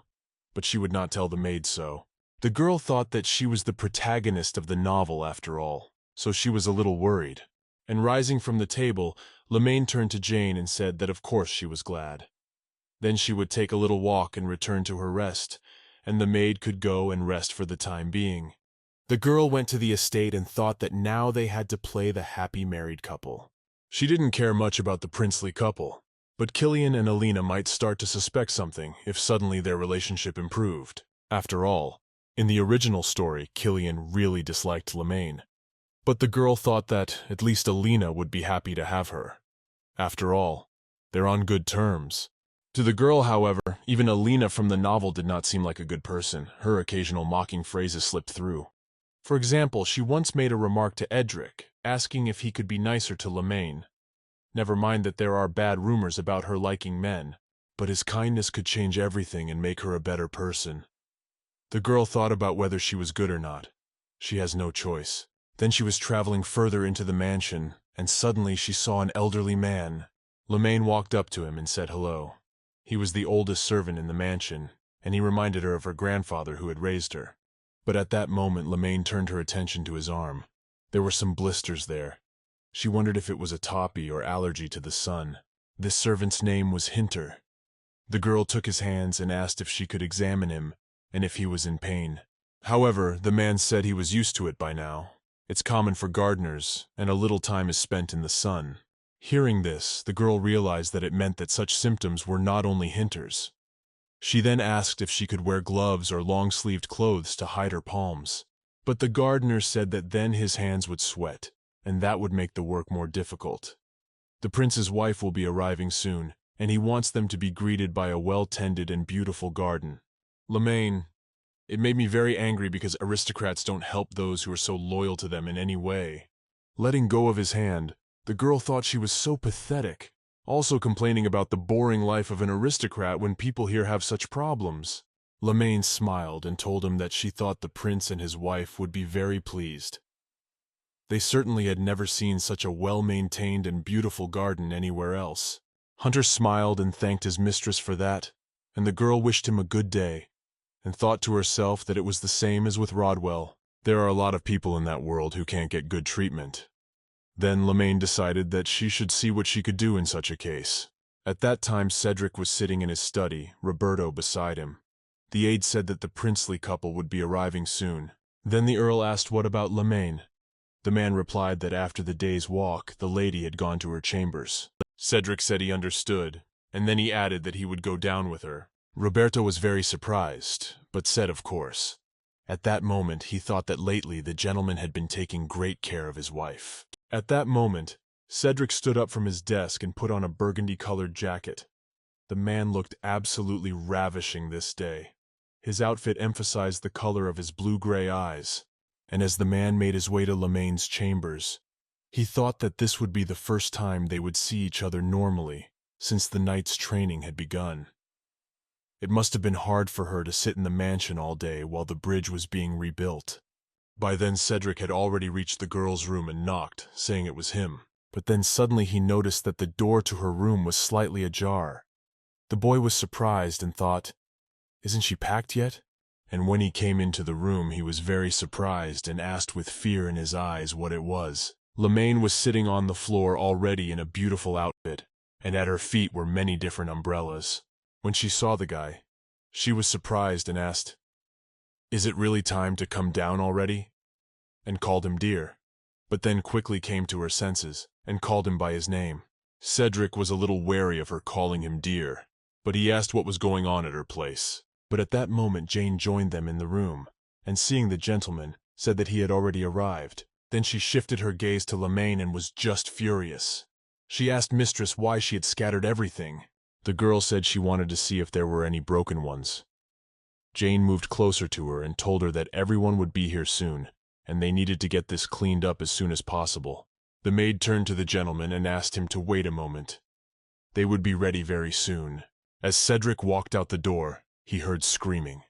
A: But she would not tell the maid so. The girl thought that she was the protagonist of the novel after all, so she was a little worried. And rising from the table, Lemaine turned to Jane and said that of course she was glad. Then she would take a little walk and return to her rest, and the maid could go and rest for the time being. The girl went to the estate and thought that now they had to play the happy married couple. She didn't care much about the princely couple, but Killian and Alina might start to suspect something if suddenly their relationship improved. After all, in the original story, Killian really disliked Lemaine. But the girl thought that at least Alina would be happy to have her. After all, they're on good terms. To the girl, however, even Alina from the novel did not seem like a good person. Her occasional mocking phrases slipped through. For example, she once made a remark to Edric, asking if he could be nicer to Lemaine. Never mind that there are bad rumors about her liking men, but his kindness could change everything and make her a better person. The girl thought about whether she was good or not. She has no choice. Then she was traveling further into the mansion, and suddenly she saw an elderly man. Lemaine walked up to him and said hello. He was the oldest servant in the mansion, and he reminded her of her grandfather who had raised her. But at that moment Lemaine turned her attention to his arm. There were some blisters there. She wondered if it was a toppy or allergy to the sun. This servant's name was Hinter. The girl took his hands and asked if she could examine him, and if he was in pain. However, the man said he was used to it by now. It's common for gardeners, and a little time is spent in the sun. Hearing this, the girl realized that it meant that such symptoms were not only Hinter's. She then asked if she could wear gloves or long-sleeved clothes to hide her palms. But the gardener said that then his hands would sweat, and that would make the work more difficult. The prince's wife will be arriving soon, and he wants them to be greeted by a well-tended and beautiful garden. Lemaine, it made me very angry because aristocrats don't help those who are so loyal to them in any way. Letting go of his hand, the girl thought she was so pathetic, also complaining about the boring life of an aristocrat when people here have such problems. Lemaine smiled and told him that she thought the prince and his wife would be very pleased. They certainly had never seen such a well-maintained and beautiful garden anywhere else. Hunter smiled and thanked his mistress for that, and the girl wished him a good day, and thought to herself that it was the same as with Rodwell. There are a lot of people in that world who can't get good treatment. Then Lemaine decided that she should see what she could do in such a case. At that time Cedric was sitting in his study, Roberto beside him. The aide said that the princely couple would be arriving soon. Then the Earl asked what about Lemaine. The man replied that after the day's walk, the lady had gone to her chambers. Cedric said he understood, and then he added that he would go down with her. Roberto was very surprised, but said of course. At that moment he thought that lately the gentleman had been taking great care of his wife. At that moment, Cedric stood up from his desk and put on a burgundy-colored jacket. The man looked absolutely ravishing this day. His outfit emphasized the color of his blue-gray eyes, and as the man made his way to Lemaine's chambers, he thought that this would be the first time they would see each other normally since the night's training had begun. It must have been hard for her to sit in the mansion all day while the bridge was being rebuilt. By then Cedric had already reached the girl's room and knocked, saying it was him. But then suddenly he noticed that the door to her room was slightly ajar. The boy was surprised and thought, "Isn't she packed yet?" And when he came into the room he was very surprised and asked with fear in his eyes what it was. Lemaine was sitting on the floor already in a beautiful outfit, and at her feet were many different umbrellas. When she saw the guy, she was surprised and asked, "Is it really time to come down already?" and called him dear, but then quickly came to her senses and called him by his name. Cedric was a little wary of her calling him dear, but he asked what was going on at her place. But at that moment Jane joined them in the room, and seeing the gentleman, said that he had already arrived. Then she shifted her gaze to Lemaine and was just furious. She asked Mistress why she had scattered everything. The girl said she wanted to see if there were any broken ones. Jane moved closer to her and told her that everyone would be here soon, and they needed to get this cleaned up as soon as possible. The maid turned to the gentleman and asked him to wait a moment. They would be ready very soon. As Cedric walked out the door, he heard screaming.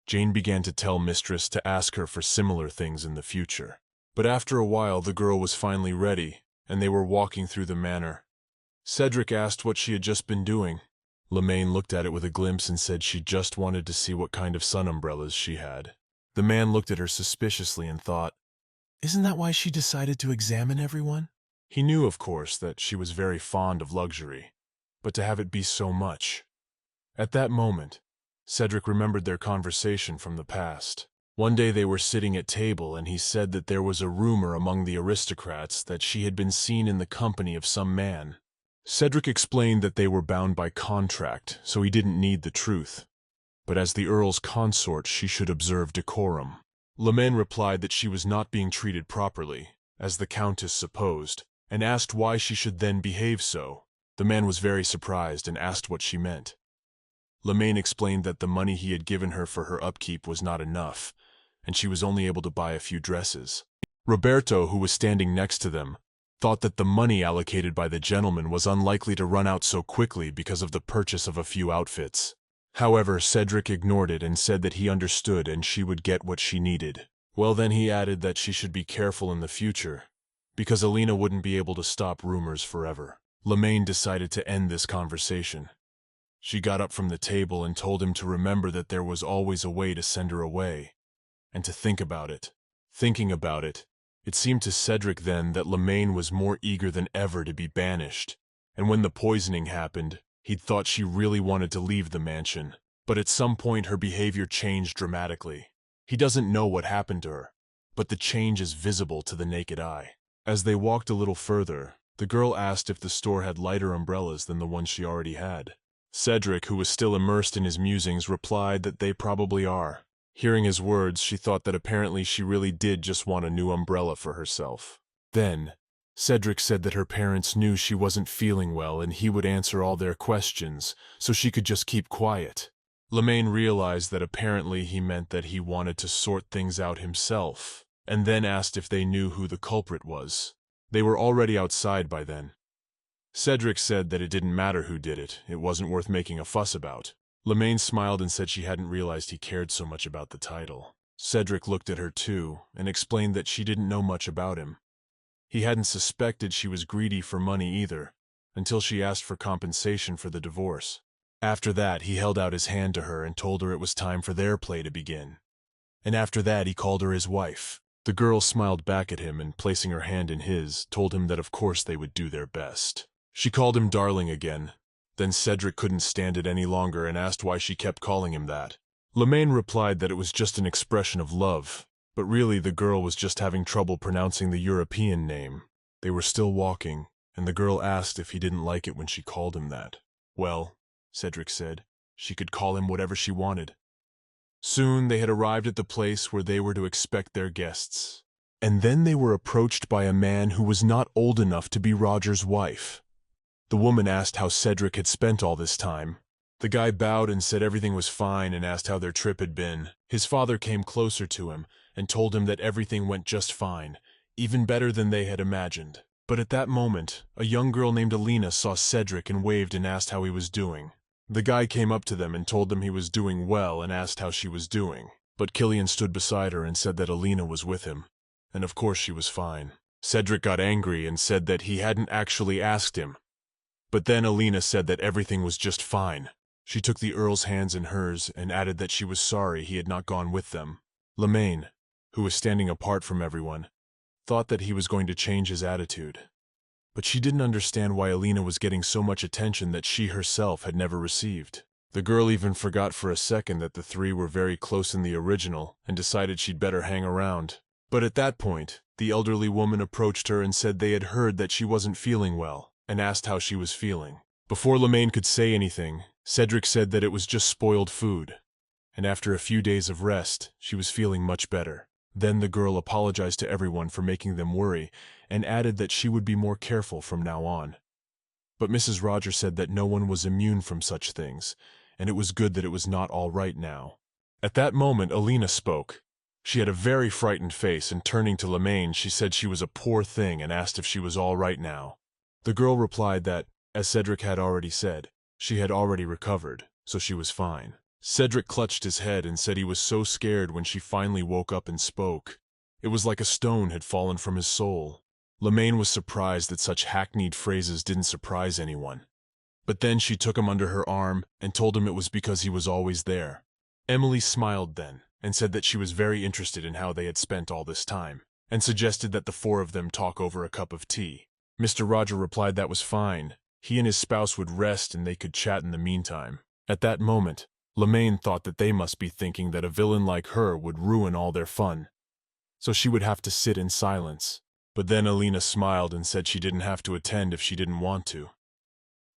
A: Jane began to tell Mistress to ask her for similar things in the future. But after a while the girl was finally ready, and they were walking through the manor. Cedric asked what she had just been doing. Lemaine looked at it with a glimpse and said she just wanted to see what kind of sun umbrellas she had. The man looked at her suspiciously and thought, "Isn't that why she decided to examine everyone?" He knew, of course, that she was very fond of luxury, but to have it be so much. At that moment, Cedric remembered their conversation from the past. One day they were sitting at table and he said that there was a rumor among the aristocrats that she had been seen in the company of some man. Cedric explained that they were bound by contract, so he didn't need the truth. But as the Earl's consort, she should observe decorum. Lemaine replied that she was not being treated properly, as the Countess supposed, and asked why she should then behave so. The man was very surprised and asked what she meant. Lemaine explained that the money he had given her for her upkeep was not enough, and she was only able to buy a few dresses. Roberto, who was standing next to them, thought that the money allocated by the gentleman was unlikely to run out so quickly because of the purchase of a few outfits. However, Cedric ignored it and said that he understood and she would get what she needed. Well, then he added that she should be careful in the future, because Alina wouldn't be able to stop rumors forever. Lemaine decided to end this conversation. She got up from the table and told him to remember that there was always a way to send her away, and to think about it. Thinking about it, it seemed to Cedric then that Lemaine was more eager than ever to be banished, and when the poisoning happened, he'd thought she really wanted to leave the mansion. But at some point her behavior changed dramatically. He doesn't know what happened to her, but the change is visible to the naked eye. As they walked a little further, the girl asked if the store had lighter umbrellas than the ones she already had. Cedric, who was still immersed in his musings, replied that they probably are. Hearing his words, she thought that apparently she really did just want a new umbrella for herself. Then, Cedric said that her parents knew she wasn't feeling well and he would answer all their questions, so she could just keep quiet. Lemaine realized that apparently he meant that he wanted to sort things out himself, and then asked if they knew who the culprit was. They were already outside by then. Cedric said that it didn't matter who did it, it wasn't worth making a fuss about. Lemaine smiled and said she hadn't realized he cared so much about the title. Cedric looked at her too, and explained that she didn't know much about him. He hadn't suspected she was greedy for money either, until she asked for compensation for the divorce. After that, he held out his hand to her and told her it was time for their play to begin. And after that, he called her his wife. The girl smiled back at him and, placing her hand in his, told him that of course they would do their best. She called him darling again. Then Cedric couldn't stand it any longer and asked why she kept calling him that. Lemaine replied that it was just an expression of love, but really the girl was just having trouble pronouncing the European name. They were still walking, and the girl asked if he didn't like it when she called him that. Well, Cedric said, she could call him whatever she wanted. Soon they had arrived at the place where they were to expect their guests. And then they were approached by a man who was not old enough to be Roger's wife. The woman asked how Cedric had spent all this time. The guy bowed and said everything was fine and asked how their trip had been. His father came closer to him and told him that everything went just fine, even better than they had imagined. But at that moment, a young girl named Alina saw Cedric and waved and asked how he was doing. The guy came up to them and told them he was doing well and asked how she was doing. But Killian stood beside her and said that Alina was with him, and of course she was fine. Cedric got angry and said that he hadn't actually asked him. But then Alina said that everything was just fine. She took the Earl's hands in hers and added that she was sorry he had not gone with them. Lemaine, who was standing apart from everyone, thought that he was going to change his attitude. But she didn't understand why Alina was getting so much attention that she herself had never received. The girl even forgot for a second that the three were very close in the original and decided she'd better hang around. But at that point, the elderly woman approached her and said they had heard that she wasn't feeling well, and asked how she was feeling. Before Lemaine could say anything, Cedric said that it was just spoiled food, and after a few days of rest, she was feeling much better. Then the girl apologized to everyone for making them worry, and added that she would be more careful from now on. But Mrs. Roger said that no one was immune from such things, and it was good that it was not all right now. At that moment, Alina spoke. She had a very frightened face, and turning to Lemaine, she said she was a poor thing and asked if she was all right now. The girl replied that, as Cedric had already said, she had already recovered, so she was fine. Cedric clutched his head and said he was so scared when she finally woke up and spoke. It was like a stone had fallen from his soul. Lemaine was surprised that such hackneyed phrases didn't surprise anyone. But then she took him under her arm and told him it was because he was always there. Emily smiled then, and said that she was very interested in how they had spent all this time, and suggested that the four of them talk over a cup of tea. Mr. Roger replied that was fine. He and his spouse would rest and they could chat in the meantime. At that moment, Lemaine thought that they must be thinking that a villain like her would ruin all their fun, so she would have to sit in silence. But then Alina smiled and said she didn't have to attend if she didn't want to.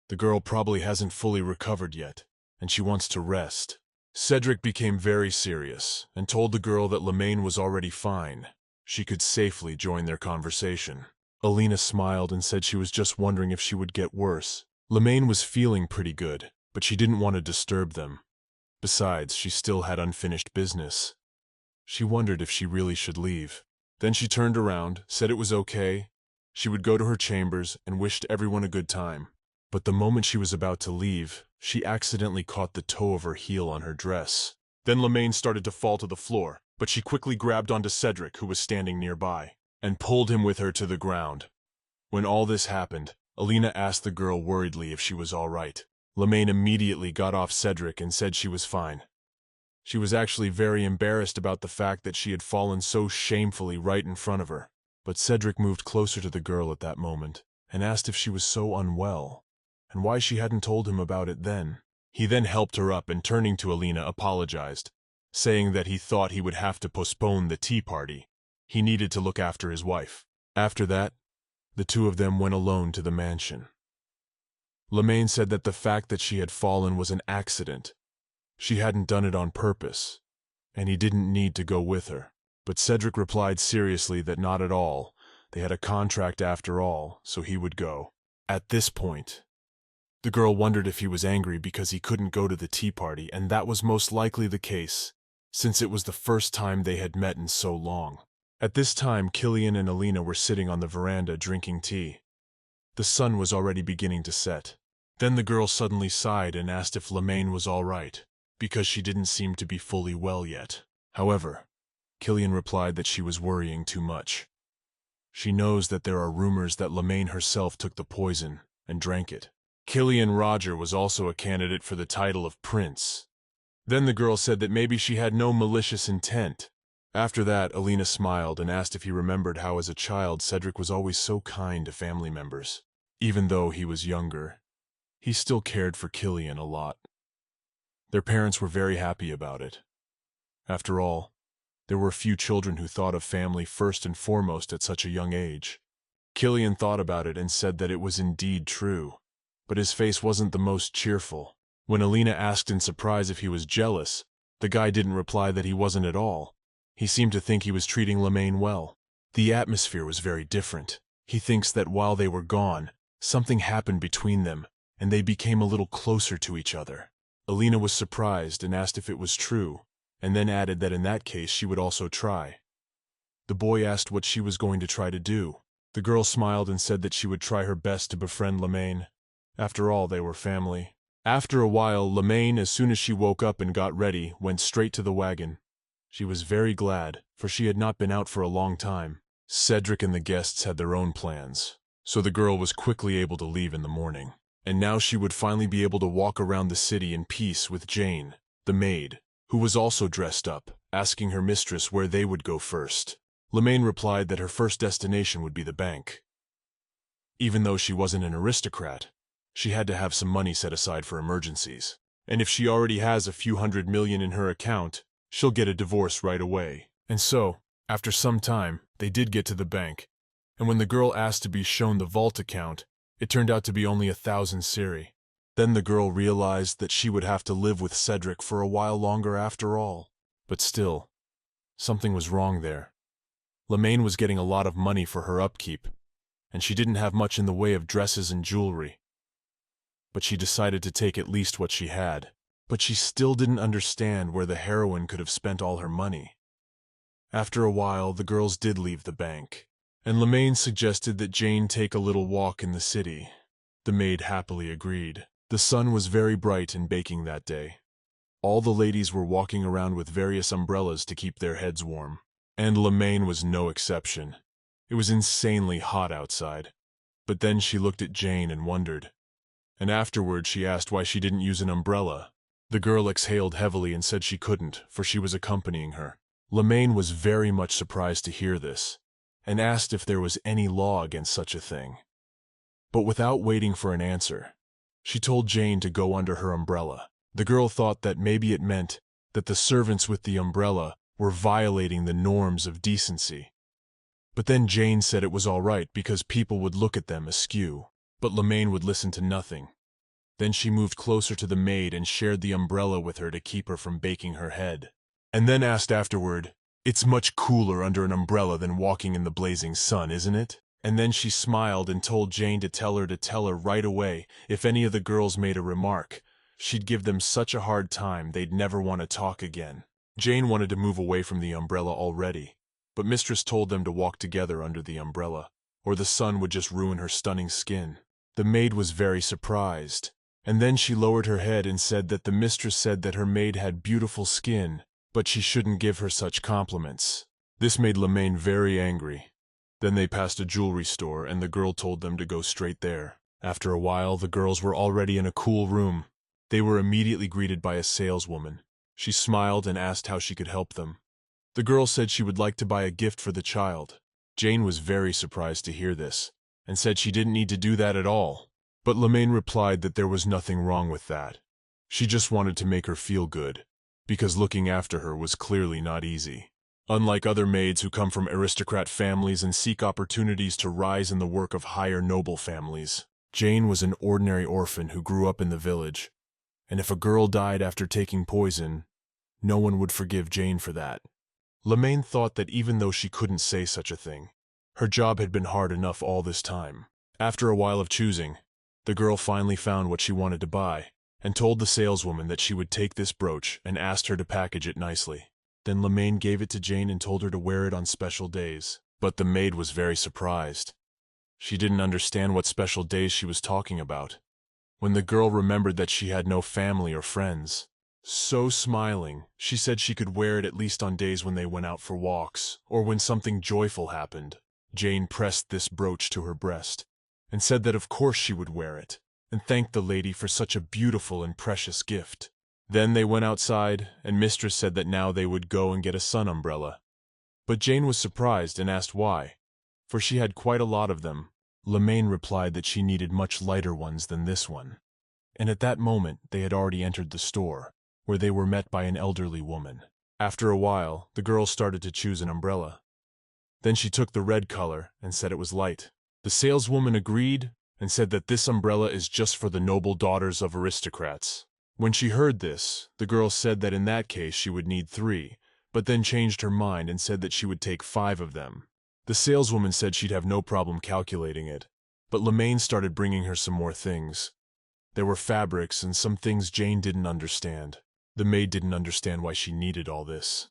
A: The girl probably hasn't fully recovered yet, and she wants to rest. Cedric became very serious and told the girl that Lemaine was already fine. She could safely join their conversation. Alina smiled and said she was just wondering if she would get worse. Lemaine was feeling pretty good, but she didn't want to disturb them. Besides, she still had unfinished business. She wondered if she really should leave. Then she turned around, said it was okay. She would go to her chambers and wished everyone a good time. But the moment she was about to leave, she accidentally caught the toe of her heel on her dress. Then Lemaine started to fall to the floor, but she quickly grabbed onto Cedric, who was standing nearby, and pulled him with her to the ground. When all this happened, Alina asked the girl worriedly if she was all right. Lemaine immediately got off Cedric and said she was fine. She was actually very embarrassed about the fact that she had fallen so shamefully right in front of her. But Cedric moved closer to the girl at that moment and asked if she was so unwell, and why she hadn't told him about it then. He then helped her up and, turning to Alina, apologized, saying that he thought he would have to postpone the tea party. He needed to look after his wife. After that, the two of them went alone to the mansion. Lemaine said that the fact that she had fallen was an accident. She hadn't done it on purpose, and he didn't need to go with her. But Cedric replied seriously that not at all. They had a contract after all, so he would go. At this point, the girl wondered if he was angry because he couldn't go to the tea party, and that was most likely the case, since it was the first time they had met in so long. At this time, Killian and Alina were sitting on the veranda drinking tea. The sun was already beginning to set. Then the girl suddenly sighed and asked if Lemaine was all right, because she didn't seem to be fully well yet. However, Killian replied that she was worrying too much. She knows that there are rumors that Lemaine herself took the poison and drank it. Killian Roger was also a candidate for the title of prince. Then the girl said that maybe she had no malicious intent. After that, Alina smiled and asked if he remembered how as a child Cedric was always so kind to family members. Even though he was younger, he still cared for Killian a lot. Their parents were very happy about it. After all, there were few children who thought of family first and foremost at such a young age. Killian thought about it and said that it was indeed true, but his face wasn't the most cheerful. When Alina asked in surprise if he was jealous, the guy didn't reply that he wasn't at all. He seemed to think he was treating Lemaine well. The atmosphere was very different. He thinks that while they were gone, something happened between them, and they became a little closer to each other. Alina was surprised and asked if it was true, and then added that in that case she would also try. The boy asked what she was going to try to do. The girl smiled and said that she would try her best to befriend Lemaine. After all, they were family. After a while, Lemaine, as soon as she woke up and got ready, went straight to the wagon. She was very glad, for she had not been out for a long time. Cedric and the guests had their own plans, so the girl was quickly able to leave in the morning. And now she would finally be able to walk around the city in peace with Jane, the maid, who was also dressed up, asking her mistress where they would go first. Lemaine replied that her first destination would be the bank. Even though she wasn't an aristocrat, she had to have some money set aside for emergencies. And if she already has a few $100 million in her account, she'll get a divorce right away. And so, after some time, they did get to the bank. And when the girl asked to be shown the vault account, it turned out to be only 1,000 Siri. Then the girl realized that she would have to live with Cedric for a while longer after all. But still, something was wrong there. Lemaine was getting a lot of money for her upkeep, and she didn't have much in the way of dresses and jewelry. But she decided to take at least what she had. But she still didn't understand where the heroine could have spent all her money. After a while, the girls did leave the bank, and Lemaine suggested that Jane take a little walk in the city. The maid happily agreed. The sun was very bright and baking that day. All the ladies were walking around with various umbrellas to keep their heads warm, and Lemaine was no exception. It was insanely hot outside. But then she looked at Jane and wondered. And afterward she asked why she didn't use an umbrella. The girl exhaled heavily and said she couldn't, for she was accompanying her. Lemaine was very much surprised to hear this, and asked if there was any law against such a thing. But without waiting for an answer, she told Jane to go under her umbrella. The girl thought that maybe it meant that the servants with the umbrella were violating the norms of decency. But then Jane said it was all right because people would look at them askew. But Lemaine would listen to nothing. Then she moved closer to the maid and shared the umbrella with her to keep her from baking her head. And then asked afterward, "It's much cooler under an umbrella than walking in the blazing sun, isn't it?" And then she smiled and told Jane to tell her right away if any of the girls made a remark. She'd give them such a hard time they'd never want to talk again. Jane wanted to move away from the umbrella already, but Mistress told them to walk together under the umbrella, or the sun would just ruin her stunning skin. The maid was very surprised, and then she lowered her head and said that the mistress said that her maid had beautiful skin, but she shouldn't give her such compliments. This made Lemaine very angry. Then they passed a jewelry store, and the girl told them to go straight there. After a while, the girls were already in a cool room. They were immediately greeted by a saleswoman. She smiled and asked how she could help them. The girl said she would like to buy a gift for the child. Jane was very surprised to hear this, and said she didn't need to do that at all. But Lemaine replied that there was nothing wrong with that. She just wanted to make her feel good, because looking after her was clearly not easy. Unlike other maids who come from aristocrat families and seek opportunities to rise in the work of higher noble families, Jane was an ordinary orphan who grew up in the village. And if a girl died after taking poison, no one would forgive Jane for that. Lemaine thought that even though she couldn't say such a thing, her job had been hard enough all this time. After a while of choosing, the girl finally found what she wanted to buy, and told the saleswoman that she would take this brooch and asked her to package it nicely. Then Lemaine gave it to Jane and told her to wear it on special days. But the maid was very surprised. She didn't understand what special days she was talking about. When the girl remembered that she had no family or friends, so smiling, she said she could wear it at least on days when they went out for walks, or when something joyful happened. Jane pressed this brooch to her breast, and said that of course she would wear it, and thanked the lady for such a beautiful and precious gift. Then they went outside, and Mistress said that now they would go and get a sun umbrella. But Jane was surprised and asked why, for she had quite a lot of them. Lemaine replied that she needed much lighter ones than this one. And at that moment they had already entered the store, where they were met by an elderly woman. After a while, the girl started to choose an umbrella. Then she took the red color and said it was light. The saleswoman agreed and said that this umbrella is just for the noble daughters of aristocrats. When she heard this, the girl said that in that case she would need 3, but then changed her mind and said that she would take 5 of them. The saleswoman said she'd have no problem calculating it, but Lemaine started bringing her some more things. There were fabrics and some things Jane didn't understand. The maid didn't understand why she needed all this.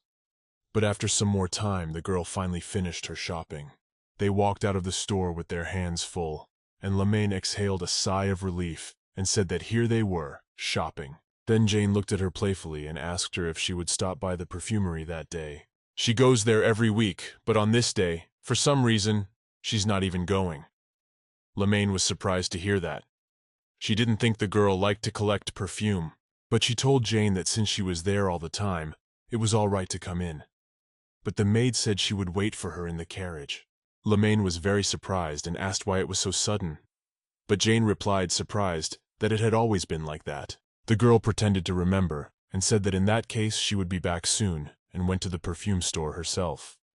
A: But after some more time, the girl finally finished her shopping. They walked out of the store with their hands full, and Lemaine exhaled a sigh of relief and said that here they were, shopping. Then Jane looked at her playfully and asked her if she would stop by the perfumery that day. She goes there every week, but on this day, for some reason, she's not even going. Lemaine was surprised to hear that. She didn't think the girl liked to collect perfume, but she told Jane that since she was there all the time, it was all right to come in. But the maid said she would wait for her in the carriage. Lemaine was very surprised and asked why it was so sudden. But Jane replied, surprised, that it had always been like that. The girl pretended to remember and said that in that case she would be back soon and went to the perfume store herself.